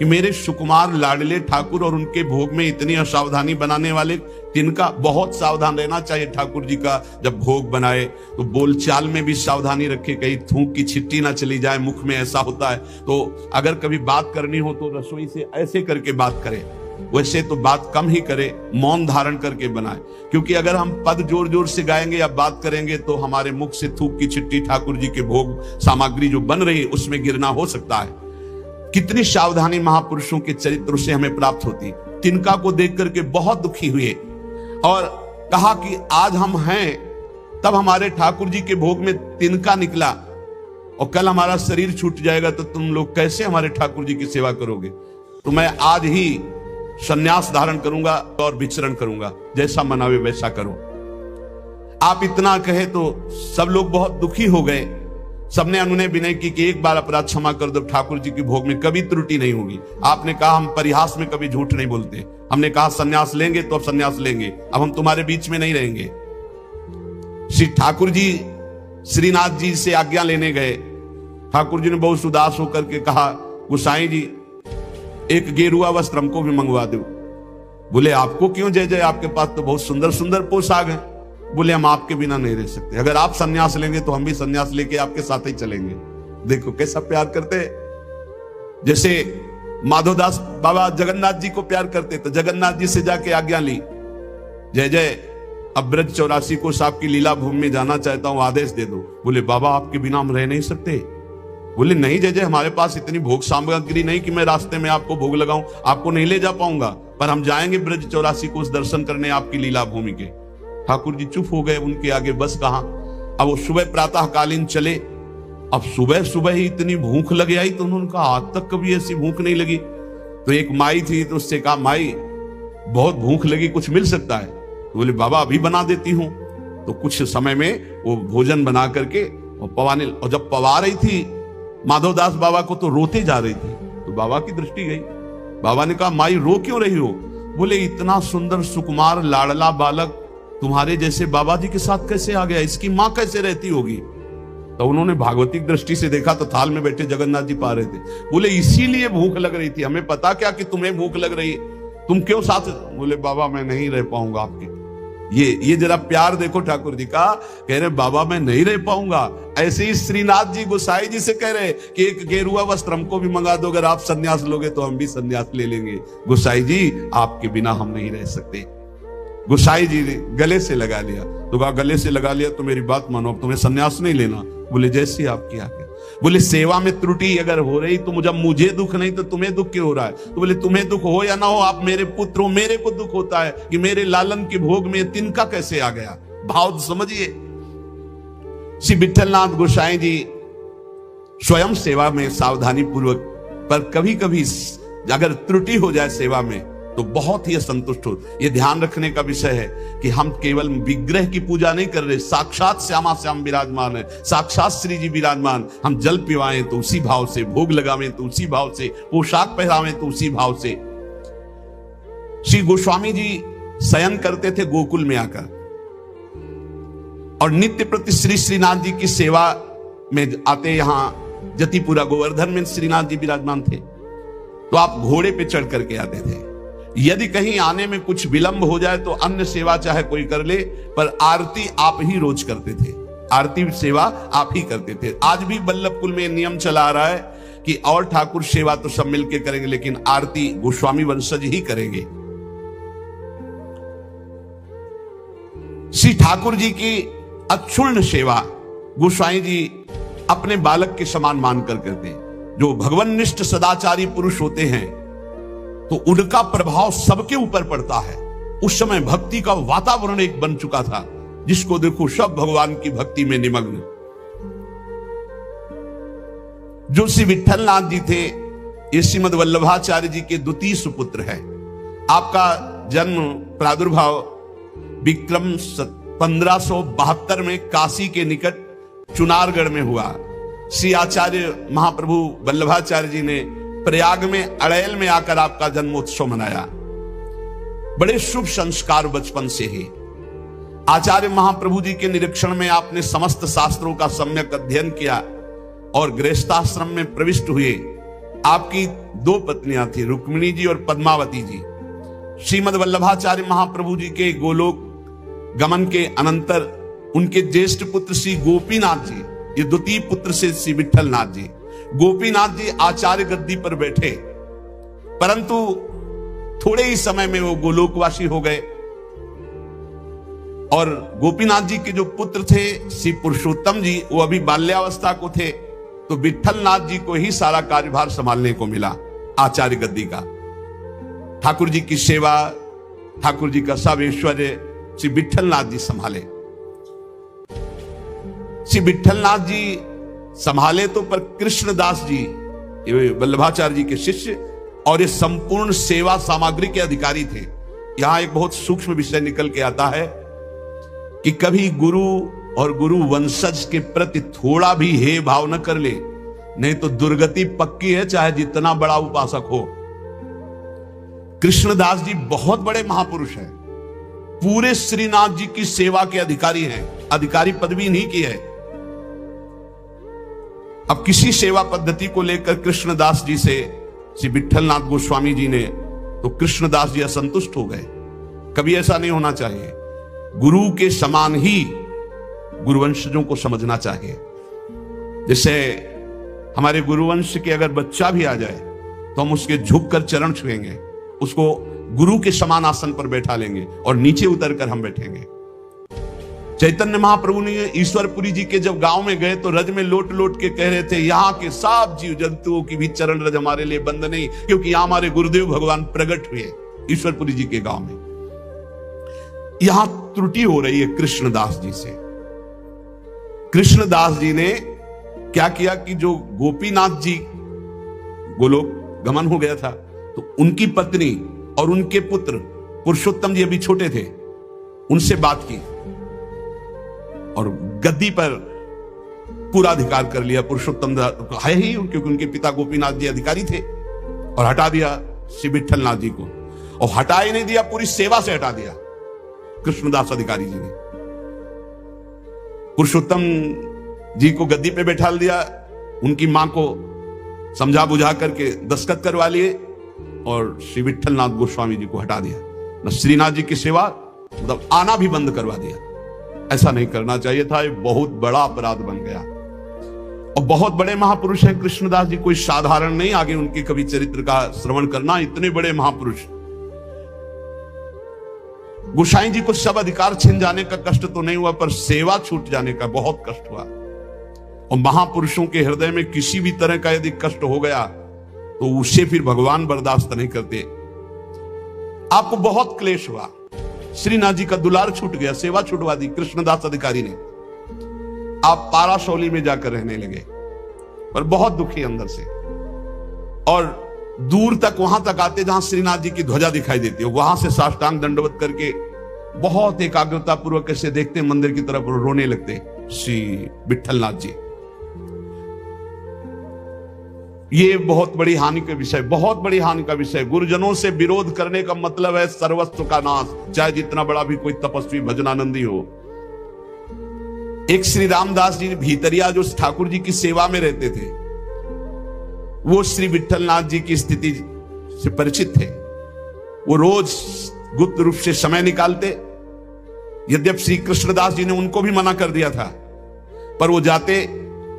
कि मेरे सुकुमार लाडले ठाकुर और उनके भोग में इतनी असावधानी बनाने वाले, तिनका बहुत सावधान रहना चाहिए ठाकुर जी का। जब भोग बनाए तो बोलचाल में भी सावधानी रखे, कहीं थूक की छिट्टी ना चली जाए मुख में, ऐसा होता है। तो अगर कभी बात करनी हो तो रसोई से ऐसे करके बात करें, वैसे तो बात कम ही करे, मौन धारण करके बनाए। क्योंकि अगर हम पद जोर जोर से गाएंगे या बात करेंगे तो हमारे मुख से थूक की छिट्टी ठाकुर जी के भोग सामग्री जो बन रही है उसमें गिरना हो सकता है। कितनी सावधानी महापुरुषों के चरित्र से हमें प्राप्त होती। तिनका को देख करके बहुत दुखी हुए और कहा कि आज हम हैं, तब हमारे ठाकुर जी के भोग में तिनका निकला और कल हमारा शरीर छूट जाएगा तो तुम लोग कैसे हमारे ठाकुर जी की सेवा करोगे। तो मैं आज ही संन्यास धारण करूंगा और विचरण करूंगा, जैसा मनावे वैसा करो। आप इतना कहे तो सब लोग बहुत दुखी हो गए। सबने अनुनय विनय की कि एक बार अपराध क्षमा कर दो, ठाकुर जी के भोग में कभी त्रुटि नहीं होगी। आपने कहा हम परिहास में कभी झूठ नहीं बोलते। हमने कहा संन्यास लेंगे तो अब संन्यास लेंगे, अब हम तुम्हारे बीच में नहीं रहेंगे। श्री ठाकुर जी श्रीनाथ जी से आज्ञा लेने गए। ठाकुर जी ने बहुत उदास होकर के कहा, गोसाई जी एक गेरुआ वस्त्र हमको भी मंगवा दो। बोले आपको क्यों जय जय, आपके पास तो बहुत सुंदर सुंदर पोशाक है। बोले हम आपके बिना नहीं रह सकते, अगर आप संन्यास लेंगे तो हम भी संन्यास लेके आपके साथ ही चलेंगे। देखो कैसा प्यार करते, जैसे माधोदास बाबा जगन्नाथ जी को प्यार करते, तो जगन्नाथ जी से जाके आज्ञा ली, जय जय अब ब्रज 84 को साहब की लीला भूमि में जाना चाहता हूं, आदेश दे दो। बोले बाबा आपके बिना हम रह नहीं सकते। बोले नहीं जय जय, हमारे पास इतनी भोग सामग्री नहीं कि मैं रास्ते में आपको भोग लगाऊं, आपको नहीं ले जा पाऊंगा, पर हम जाएंगे ब्रज 84 को दर्शन करने आपकी लीला भूमि के। ठाकुर जी चुप हो गए, उनके आगे बस कहां। अब वो सुबह प्रातःकालीन चले। अब सुबह सुबह ही इतनी भूख लग आई तो उन्होंने कहा आज तक कभी ऐसी भूख नहीं लगी। तो एक माई थी, तो उससे कहा माई बहुत भूख लगी, कुछ मिल सकता है। तो बोले बाबा अभी बना देती हूं। तो कुछ समय में वो भोजन बना करके और पवाने, और जब पवा रही थी माधवदास बाबा को तो रोते जा रही थी। तो बाबा की दृष्टि गई। बाबा ने कहा माई रो क्यों रही हो। बोले इतना सुंदर सुकुमार लाडला बालक तुम्हारे जैसे बाबा जी के साथ कैसे आ गया, इसकी मां कैसे रहती होगी। तो उन्होंने भागवतिक दृष्टि से देखा तो थाल में बैठे जगन्नाथ जी पा रहे थे। बोले इसीलिए भूख लग रही थी, हमें पता क्या कि तुम्हें भूख लग रही, तुम क्यों साथ। बोले बाबा मैं नहीं रह पाऊंगा आपके। ये जरा प्यार देखो ठाकुर जी का। कह रहे बाबा मैं नहीं रह पाऊंगा। ऐसे ही श्रीनाथ जी गोसाई जी से कह रहे कि एक गेरुआ वस्त्र हमको भी मंगा दो, अगर आप संन्यास लोगे तो हम भी संन्यास ले लेंगे। गोसाई जी आपके बिना हम नहीं रह सकते। गोसाई जी ने गले से लगा लिया। तो कहा गले से लगा लिया तो मेरी बात मानो, अब तुम्हें संन्यास नहीं लेना। बोले जैसी आपकी आज्ञा। बोले सेवा में त्रुटि अगर हो रही तो मुझे दुख नहीं तो तुम्हें दुख क्यों हो रहा है। तो बोले तुम्हें दुख हो या ना हो, आप मेरे पुत्र हो, मेरे को दुख होता है कि मेरे लालन के भोग में तिनका कैसे आ गया। भाव समझिए। श्री विठलनाथ गोसाई जी स्वयं सेवा में सावधानी पूर्वक, पर कभी कभी अगर त्रुटि हो जाए सेवा में तो बहुत ही असंतुष्ट हो। यह ध्यान रखने का विषय है कि हम केवल विग्रह की पूजा नहीं कर रहे, साक्षात श्यामा श्याम विराजमान है, साक्षात श्री जी विराजमान। हम जल पिवाएं तो उसी भाव से, भोग लगावें तो उसी भाव से, पोशाक पहरावें तो उसी भाव से। श्री गोस्वामी जी शयन करते थे गोकुल में आकर और नित्य प्रति श्री श्रीनाथ जी की सेवा में आते। यहां जतिपुरा गोवर्धन में श्रीनाथ जी विराजमान थे, तो आप घोड़े पे चढ़ करके आते थे। यदि कहीं आने में कुछ विलंब हो जाए तो अन्य सेवा चाहे कोई कर ले, पर आरती आप ही रोज करते थे। आरती सेवा आप ही करते थे। आज भी बल्लभ कुल में नियम चला आ रहा है कि और ठाकुर सेवा तो सब मिलके करेंगे, लेकिन आरती गोस्वामी वंशज ही करेंगे। श्री ठाकुर जी की अक्षुण्ण सेवा गोस्वामी जी अपने बालक के समान मानकर करते हैं। जो भगवन्निष्ठ सदाचारी पुरुष होते हैं तो उनका प्रभाव सबके ऊपर पड़ता है। उस समय भक्ति का वातावरण एक बन चुका था, जिसको देखो सब भगवान की भक्ति में निमग्न। जो श्री विठलनाथ जी थे ये श्रीमद वल्लभाचार्य जी के द्वितीय सुपुत्र है। आपका जन्म प्रादुर्भाव विक्रम 1572 में काशी के निकट चुनारगढ़ में हुआ। श्री आचार्य महाप्रभु वल्लभाचार्य जी ने प्रयाग में अड़ैल में आकर आपका जन्मोत्सव मनाया। बड़े शुभ संस्कार बचपन से ही। आचार्य महाप्रभु जी के निरीक्षण में आपने समस्त शास्त्रों का सम्यक अध्ययन किया और गृहस्थाश्रम में प्रविष्ट हुए आपकी दो पत्नियां थी, रुक्मिणी जी और पद्मावती जी। श्रीमद वल्लभाचार्य महाप्रभु जी के गोलोक गमन के अनंतर उनके ज्येष्ठ पुत्र श्री गोपीनाथ जी, ये द्वितीय पुत्र से श्री विट्ठलनाथ जी, गोपीनाथ जी आचार्य गद्दी पर बैठे, परंतु थोड़े ही समय में वो गोलोकवासी हो गए। और गोपीनाथ जी के जो पुत्र थे श्री पुरुषोत्तम जी, वो अभी बाल्यावस्था को थे, तो विट्ठलनाथ जी को ही सारा कार्यभार संभालने को मिला आचार्य गद्दी का। ठाकुर जी की सेवा, ठाकुर जी का सब ऐश्वर्य श्री विट्ठलनाथ जी संभाले। श्री विट्ठलनाथ जी संभाले तो, पर कृष्णदास जी ये वल्लभाचार्य जी के शिष्य और ये संपूर्ण सेवा सामग्री के अधिकारी थे। यहां एक बहुत सूक्ष्म विषय निकल के आता है कि कभी गुरु और गुरु वंशज के प्रति थोड़ा भी हे भाव न कर ले, नहीं तो दुर्गति पक्की है, चाहे जितना बड़ा उपासक हो। कृष्णदास जी बहुत बड़े महापुरुष हैं, पूरे श्रीनाथ जी की सेवा के अधिकारी हैं, अधिकारी पदवी नहीं की है। अब किसी सेवा पद्धति को लेकर कृष्णदास जी से श्री विट्ठलनाथ गोस्वामी जी ने, तो कृष्णदास जी असंतुष्ट हो गए। कभी ऐसा नहीं होना चाहिए, गुरु के समान ही गुरुवंशजों को समझना चाहिए। जैसे हमारे गुरुवंश के अगर बच्चा भी आ जाए तो हम उसके झुककर चरण छुएंगे, उसको गुरु के समान आसन पर बैठा लेंगे और नीचे उतरकर हम बैठेंगे। चैतन्य महाप्रभु ने ईश्वरपुरी जी के जब गांव में गए तो रज में लोट लोट के कह रहे थे, यहाँ के सब जीव जंतुओं की भी चरण रज हमारे लिए बंद नहीं, क्योंकि यहां हमारे गुरुदेव भगवान प्रकट हुए ईश्वरपुरी जी के गांव में। यहां त्रुटि हो रही है कृष्णदास जी से। कृष्णदास जी ने क्या किया कि जो गोपीनाथ जी गोलोक गमन हो गया था, तो उनकी पत्नी और उनके पुत्र पुरुषोत्तम जी अभी छोटे थे, उनसे बात की और गद्दी पर पूरा अधिकार कर लिया। पुरुषोत्तम है ही, क्योंकि उनके पिता गोपीनाथ जी अधिकारी थे, और हटा दिया श्री विट्ठलनाथ जी को। और हटा ही नहीं दिया, पूरी सेवा से हटा दिया कृष्णदास अधिकारी जी ने। पुरुषोत्तम जी को गद्दी पे बैठा दिया, उनकी मां को समझा बुझा करके दस्तखत करवा लिए और श्री विट्ठलनाथ गोस्वामी जी को हटा दिया। न श्रीनाथ जी की सेवा मतलब आना भी बंद करवा दिया। ऐसा नहीं करना चाहिए था, ये बहुत बड़ा अपराध बन गया। और बहुत बड़े महापुरुष हैं कृष्णदास जी, कोई साधारण नहीं। आगे उनके कवि चरित्र का श्रवण करना, इतने बड़े महापुरुष। गोसाई जी को सब अधिकार छिन जाने का कष्ट तो नहीं हुआ, पर सेवा छूट जाने का बहुत कष्ट हुआ। और महापुरुषों के हृदय में किसी भी तरह का यदि कष्ट हो गया तो उसे फिर भगवान बर्दाश्त नहीं करते। आपको बहुत क्लेश हुआ, श्रीनाथ जी का दुलार छूट गया, सेवा छुटवा दी कृष्णदास अधिकारी ने। आप पारासौली में जाकर रहने लगे, पर बहुत दुखी अंदर से। और दूर तक वहां तक आते जहां श्रीनाथ जी की ध्वजा दिखाई देती है, वहां से साष्टांग दंडवत करके बहुत एकाग्रता पूर्वक ऐसे देखते मंदिर की तरफ, रोने लगते श्री विट्ठलनाथ जी। ये बहुत बड़ी हानि का विषय, बहुत बड़ी हानि का विषय। गुरुजनों से विरोध करने का मतलब है सर्वस्व का नाश, चाहे जितना बड़ा भी कोई तपस्वी भजनानंदी हो। एक श्री रामदास जी भीतरिया जो ठाकुर जी की सेवा में रहते थे, वो श्री विट्ठलनाथ जी की स्थिति से परिचित थे। वो रोज गुप्त रूप से समय निकालते, यद्यपि श्री कृष्णदास जी ने उनको भी मना कर दिया था, पर वो जाते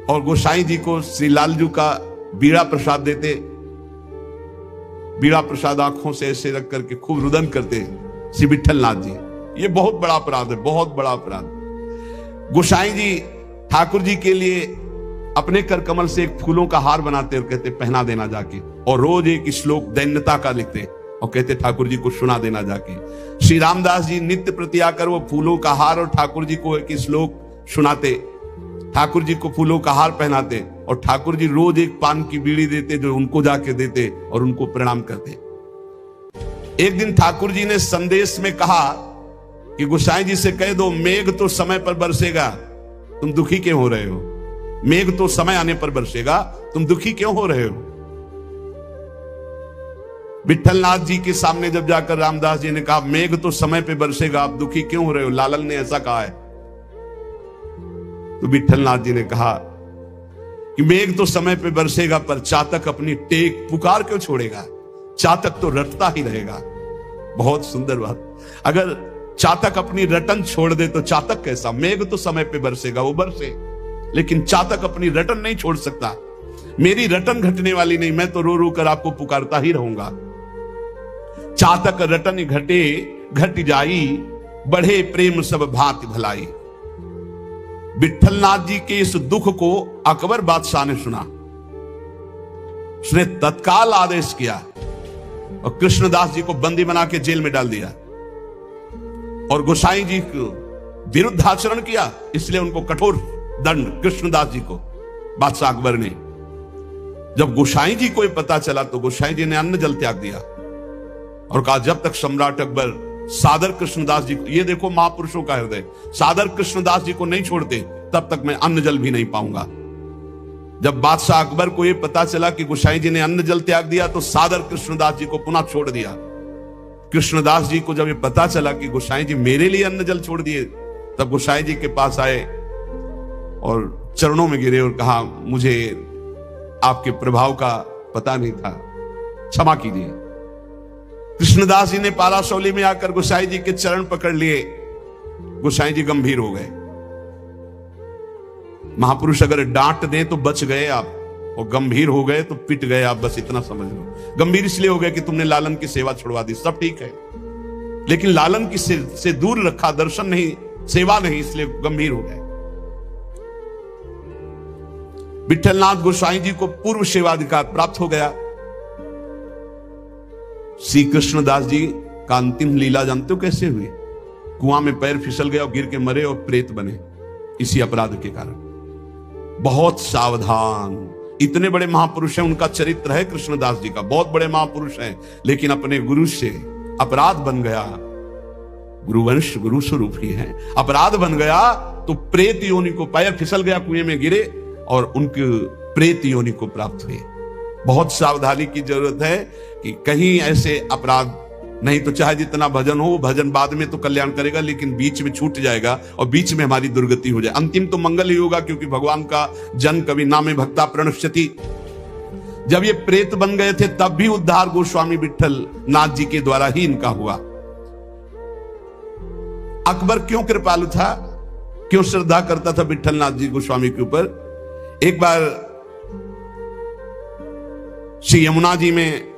और गोसाई जी को श्री लालजू का बीड़ा प्रसाद देते। बीड़ा प्रसाद आंखों से ऐसे रख करके खूब रुदन करते श्री विट्ठलनाथ जी। ये बहुत बड़ा अपराध है, बहुत बड़ा अपराध। गोसाई जी ठाकुर जी के लिए अपने कर कमल से एक फूलों का हार बनाते और कहते पहना देना जाके, और रोज एक श्लोक दैन्यता का लिखते और कहते ठाकुर जी को सुना देना जाके। श्री रामदास जी नित्य प्रति आकर वो फूलों का हार और ठाकुर जी को एक श्लोक सुनाते, ठाकुर जी को फूलों का हार पहनाते, और ठाकुर जी रोज एक पान की बीड़ी देते जो उनको जाके देते और उनको प्रणाम करते। एक दिन ठाकुर जी ने संदेश में कहा कि गोसाई जी से कह दो मेघ तो समय पर बरसेगा, तुम दुखी क्यों हो रहे हो? मेघ तो समय आने पर बरसेगा, तुम दुखी क्यों हो रहे हो? विट्ठलनाथ जी के सामने जब जाकर रामदास जी ने कहा मेघ तो समय पे बरसेगा, आप दुखी क्यों हो रहे हो? लालन ने ऐसा कहा है। तो विट्ठलनाथ जी ने कहा कि मेघ तो समय पे बरसेगा पर चातक अपनी टेक पुकार क्यों छोड़ेगा, चातक तो रटता ही रहेगा। बहुत सुंदर बात। अगर चातक अपनी रटन छोड़ दे तो चातक कैसा, मेघ तो समय पे बरसेगा, वो बरसे, लेकिन चातक अपनी रटन नहीं छोड़ सकता। मेरी रटन घटने वाली नहीं, मैं तो रो रो कर आपको पुकारता ही रहूंगा। चातक रटन घटे घट जाई, बढ़े प्रेम सब भांति भलाई। विठलनाथ जी के इस दुख को अकबर बादशाह ने सुना, उसने तत्काल आदेश किया और कृष्णदास जी को बंदी बना के जेल में डाल दिया और गोसाई जी को विरुद्ध आचरण किया, इसलिए उनको कठोर दंड कृष्णदास जी को बादशाह अकबर ने। जब गोसाई जी को पता चला तो गोसाई जी ने अन्न जल त्याग दिया और कहा जब तक सम्राट अकबर सादर कृष्णदास जी को, ये देखो महापुरुषों का हृदय, सादर कृष्णदास जी को नहीं छोड़ते तब तक मैं अन्न जल भी नहीं पाऊंगा। जब बादशाह अकबर को यह पता चला कि गोसाई जी ने अन्न जल त्याग दिया तो सादर कृष्णदास जी को पुनः छोड़ दिया। कृष्णदास जी को जब ये पता चला कि गोसाई जी मेरे लिए अन्न जल छोड़ दिए, तब गोसाई जी के पास आए और चरणों में गिरे और कहा मुझे आपके प्रभाव का पता नहीं था, क्षमा कीजिए। कृष्णदास जी ने पालाशौली में आकर गोसाई जी के चरण पकड़ लिए। गोसाई जी गंभीर हो गए। महापुरुष अगर डांट दें तो बच गए आप, और गंभीर हो गए तो पिट गए आप, बस इतना समझ लो। गंभीर इसलिए हो गए कि तुमने लालन की सेवा छुड़वा दी, सब ठीक है, लेकिन लालन की से दूर रखा, दर्शन नहीं, सेवा नहीं, इसलिए गंभीर हो गए। विठलनाथ गोसाई जी को पूर्व सेवाधिकार प्राप्त हो गया। श्री कृष्णदास जी का अंतिम लीला जानते हो कैसे हुई? कुआं में पैर फिसल गया और गिर के मरे और प्रेत बने, इसी अपराध के कारण। बहुत सावधान, इतने बड़े महापुरुष हैं, उनका चरित्र है कृष्णदास जी का, बहुत बड़े महापुरुष हैं, लेकिन अपने गुरु से अपराध बन गया। गुरुवंश गुरु स्वरूप ही है, अपराध बन गया तो प्रेत योनि को, पैर फिसल गया, कुएं में गिरे और उनके प्रेत योनि को प्राप्त हुए। बहुत सावधानी की जरूरत है कि कहीं ऐसे अपराध नहीं तो चाहे जितना भजन हो, भजन बाद में तो कल्याण करेगा, लेकिन बीच में छूट जाएगा और बीच में हमारी दुर्गति हो जाए। अंतिम तो मंगल ही होगा, क्योंकि भगवान का जन कवि नामे भक्ता प्रणश्यति। जब ये प्रेत बन गए थे तब भी उद्धार गोस्वामी विठल नाथ जी के द्वारा ही इनका हुआ। अकबर क्यों कृपालु था, क्यों श्रद्धा करता था विठल नाथ जी गोस्वामी के ऊपर? एक बार श्री यमुना जी में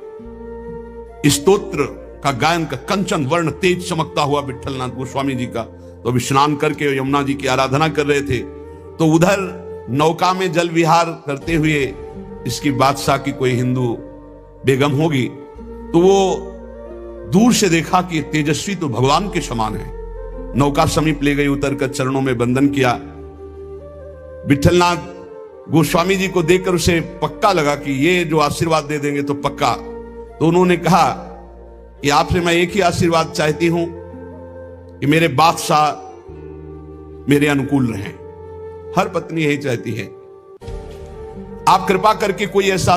स्तोत्र का गायन का कंचन वर्ण तेज चमकता हुआ विठलनाथ गोस्वामी जी का, तो स्नान करके यमुना जी की आराधना कर रहे थे, तो उधर नौका में जल विहार करते हुए इसकी बादशाह की कोई हिंदू बेगम होगी, तो वो दूर से देखा कि तेजस्वी तो भगवान के समान है। नौका समीप ले गई, उतरकर चरणों में बंधन किया। विठलनाथ गोस्वामी जी को देखकर उसे पक्का लगा कि ये जो आशीर्वाद दे देंगे तो पक्का। तो उन्होंने कहा कि आपसे मैं एक ही आशीर्वाद चाहती हूं कि मेरे बादशाह मेरे अनुकूल रहें। हर पत्नी यही चाहती है। आप कृपा करके कोई ऐसा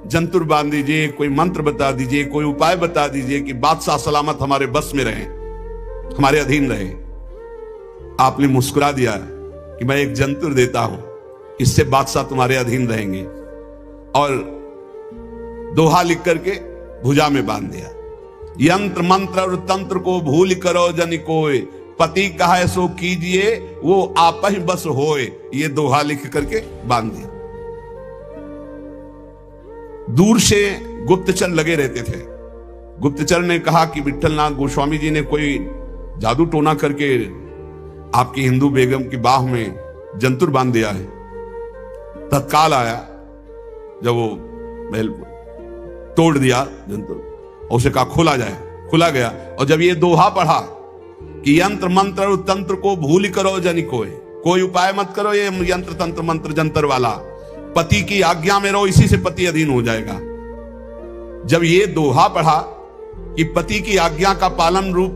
जंतुर बांध दीजिए, कोई मंत्र बता दीजिए, कोई उपाय बता दीजिए कि बादशाह सलामत हमारे बस में रहे, हमारे अधीन रहे। आपने मुस्कुरा दिया कि मैं एक जंतुर देता हूं, इससे बादशाह तुम्हारे अधीन रहेंगे, और दोहा लिख करके भुजा में बांध दिया। यंत्र मंत्र और तंत्र को भूल करो जन कोय, पति कहे सो कीजिए वो आप ही बस होए, ये दोहा लिख करके बांध दिया। दूर से गुप्तचर लगे रहते थे। गुप्तचर ने कहा कि विठलनाथ गोस्वामी जी ने कोई जादू टोना करके आपकी हिंदू बेगम की बाह में जंतुर बांध दिया है। तत्काल आया, जब वो महल तोड़ दिया जंतुर, उसे कहा खोला जाए, खुला गया। और जब ये दोहा पढ़ा कि यंत्र मंत्र और तंत्र को भूल करो जन कोई उपाय मत करो, ये यंत्र तंत्र मंत्र जंतर वाला, पति की आज्ञा में रहो, इसी से पति अधीन हो जाएगा। जब ये दोहा पढ़ा कि पति की आज्ञा का पालन रूप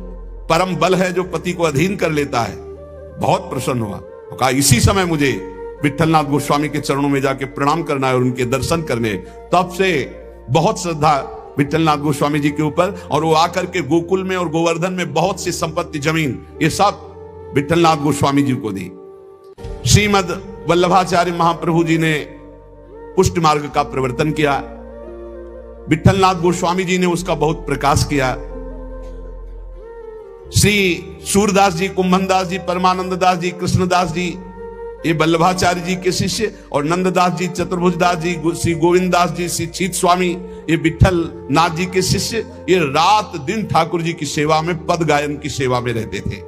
परम बल है जो पति को अधीन कर लेता है, बहुत प्रसन्न हुआ। तो कहा इसी समय मुझे विठलनाथ गोस्वामी के चरणों में जाके प्रणाम करना है और उनके दर्शन करने। तब से बहुत श्रद्धा विठलनाथ गोस्वामी जी के ऊपर, और वो आकर के गोकुल में और गोवर्धन में बहुत सी संपत्ति जमीन ये सब विठलनाथ गोस्वामी जी को दी। श्रीमद वल्लभाचार्य महाप्रभु जी ने पुष्ट मार्ग का प्रवर्तन किया। विठलनाथ गोस्वामी जी ने उसका बहुत प्रकाश किया। श्री सूरदास जी, कुंभनदास जी, परमानंद दास जी, कृष्णदास जी, ये वल्लभाचार्य जी के शिष्य, और नंददास जी, चतुर्भुजदास जी, श्री गोविंद दास जी, श्री चीत स्वामी, ये विठल नाथ जी के शिष्य, ये रात दिन ठाकुर जी की सेवा में, पद गायन की सेवा में रहते थे।